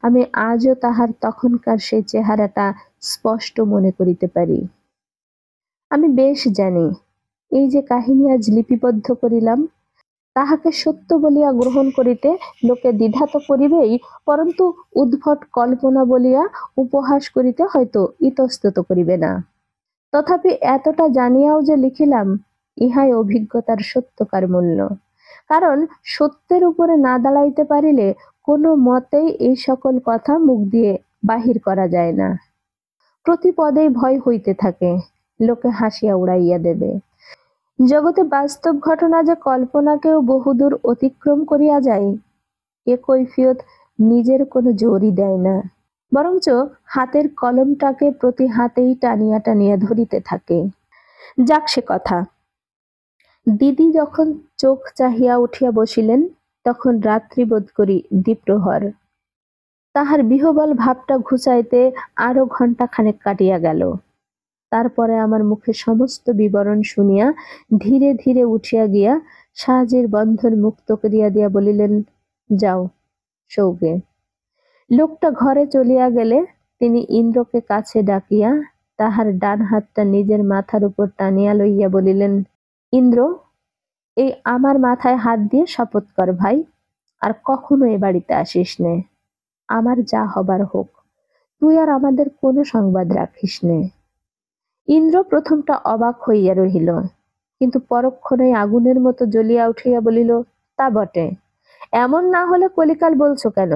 আমি আজও তাহার তখনকার সেই চেহারাটা স্পষ্ট মনে করিতে পারি। আমি বেশ জানি, এই যে কাহিনী আজ লিপিবদ্ধ করিলাম, তাহাকে সত্য বলিয়া গ্রহণ করিতে লোকে দ্বিধা তো করিবেই, পরন্তু উদ্ভট কল্পনা বলিয়া উপহাস করিতে হয়তো ইতস্তত করিবে না। তথাপি এতটা জানিয়াও যে লিখিলাম, ইহাই অভিজ্ঞতার সত্যকার মূল্য। কারণ সত্যের উপরে না দাঁড়াইতে পারিলে কোনো মতেই এই সকল কথা মুখ দিয়ে বাহির করা যায় না। প্রতি পদেই ভয় হইতে থাকে, লোকে হাসিয়া উড়াইয়া দেবে। জগতে বাস্তব ঘটনা যে কল্পনাকেও বহুদূর অতিক্রম করিয়া যায়, এ কৈফিয়ত নিজের কোনো জোরই দেয় না, বরঞ্চ হাতের কলমটাকে প্রতি হাতেই টানিয়া টানিয়া ধরিতে থাকে। যাক সে কথা। দিদি যখন চোখ চাহিয়া উঠিয়া বসিলেন, তখন রাত্রি বোধ করি দ্বিপ্রহর। তাহার বিহবল ভাবটা ঘুচাইতে আরো ঘণ্টা খানেক কাটিয়া গেল। তারপরে আমার মুখে সমস্ত বিবরণ শুনিয়া ধীরে ধীরে উঠিয়া গিয়া সাহায্যের বন্ধন মুক্ত করিয়া দিয়া বলিলেন, যাও সৌগে। লোকটা ঘরে চলিয়া গেলে তিনি ইন্দ্রকে কাছে ডাকিয়া তাহার ডান হাতটা নিজের মাথার উপর টানিয়া লইয়া বলিলেন, ইন্দ্র, এই আমার মাথায় হাত দিয়ে শপথ কর ভাই, আর কখনো এ বাড়িতে আসিস নে। আমার যা হবার হোক, তুই আর আমাদের কোনো সংবাদ রাখিস নে। ইন্দ্র প্রথমটা অবাক হইয়া রহিল, কিন্তু পরক্ষণেই আগুনের মতো জ্বলিয়া উঠিয়া বলিল, তা বটে, এমন না হলে কলিকাল বলছো কেন?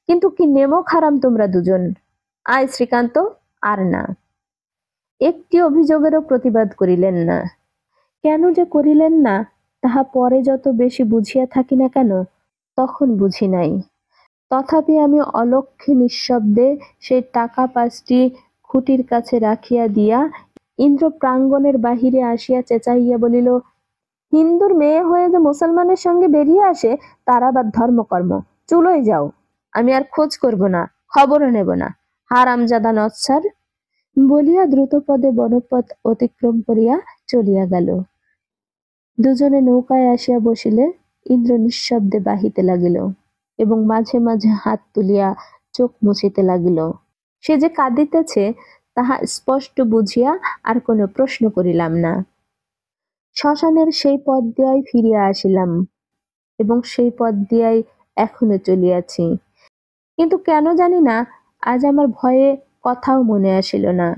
কিন্তু কি নেমো খারাম তোমরা দুজন। আয় শ্রীকান্ত, আর না। একটি অভিযোগেরও প্রতিবাদ করিলেন না। কেন যে করিলেন না, তাহা পরে যত বেশি বুঝিয়া থাকি না কেন, তখন বুঝি নাই। তথাপি আমি অলক্ষ্যে নিঃশব্দে সেই টাকা 5টি খুঁটির কাছে রাখিয়া দিয়া ইন্দ্র প্রাঙ্গণের বাহিরে আসিয়া চেঁচাইয়া বলিল, হিন্দুর মেয়ে হয়ে যে মুসলমানের সঙ্গে বেরিয়ে আসে, তার আবার ধর্মকর্ম, চুলোই যাও। আমি আর খোঁজ করব না, খবরও নেব না, হারামজাদা নচ্ছার। বলিয়া দ্রুতপদে বনপথ অতিক্রম করিয়া চলিয়া গেল। দুজনে নৌকায় আসিয়া বসিলে ইন্দ্র নিঃশব্দে বাহিতে লাগিল এবং মাঝে মাঝে হাত তুলিয়া চোখ মুছিতে লাগিল। সে যে কাঁদিতেছে তাহা স্পষ্ট বুঝিয়া আর কোনো প্রশ্ন করিলাম না। শ্মশানের সেই পথ দিয়াই ফিরিয়া আসিলাম এবং সেই পথ দিয়াই এখনো চলিয়াছি, কিন্তু কেন জানি না আজ আমার ভয়ে কথাও মনে আসিল না।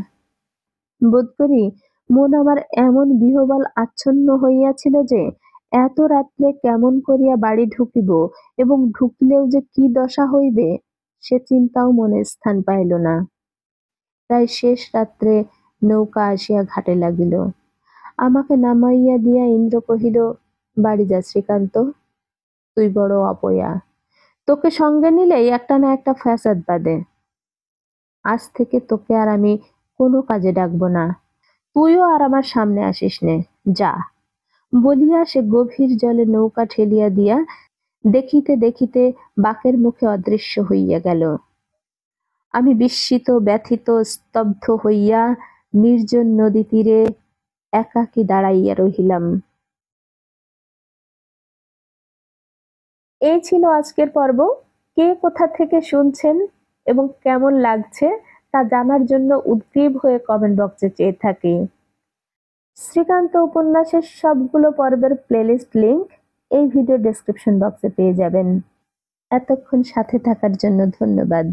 বোধ করি মন আমার এমন বিহ্বল আচ্ছন্ন হইয়াছিল যে এত রাত্রে কেমন করিয়া বাড়ি ঢুকিব এবং ঢুকিলেও যে কি দশা হইবে সে চিন্তাও মনে স্থান পাইল না। প্রায় শেষ রাত্রে নৌকা আসিয়া ঘাটে লাগিল। আমাকে নামাইয়া দিয়া ইন্দ্র কহিল, বাড়ি যা শ্রীকান্ত, তুই বড় অপয়া, তোকে সঙ্গে নিলেই একটা না একটা ফ্যাসাদ বাঁধে। আজ থেকে তোকে আর আমি কোনো কাজে ডাকবো না, তুইও আর আমার সামনে আসিস নে, যা। বলিয়া সে গভীর জলে নৌকা ঠেলিয়া দিয়া দেখিতে দেখিতে বাঁকের মুখে অদৃশ্য হইয়া গেল। আমি বিস্মিত, ব্যথিত, স্তব্ধ হইয়া নির্জন নদী তীরে একাকী দাঁড়াইয়া রহিলাম। এই ছিল আজকের পর্ব। কে কোথা থেকে শুনছেন এবং কেমন লাগছে তা জানার জন্য উদ্গ্রীব হয়ে কমেন্ট বক্সে চেয়ে থাকি। শ্রীকান্ত উপন্যাসের সবগুলো পর্বের প্লেলিস্ট লিংক এই ভিডিও ডেসক্রিপশন বক্সে পেয়ে যাবেন। এতক্ষণ সাথে থাকার জন্য ধন্যবাদ।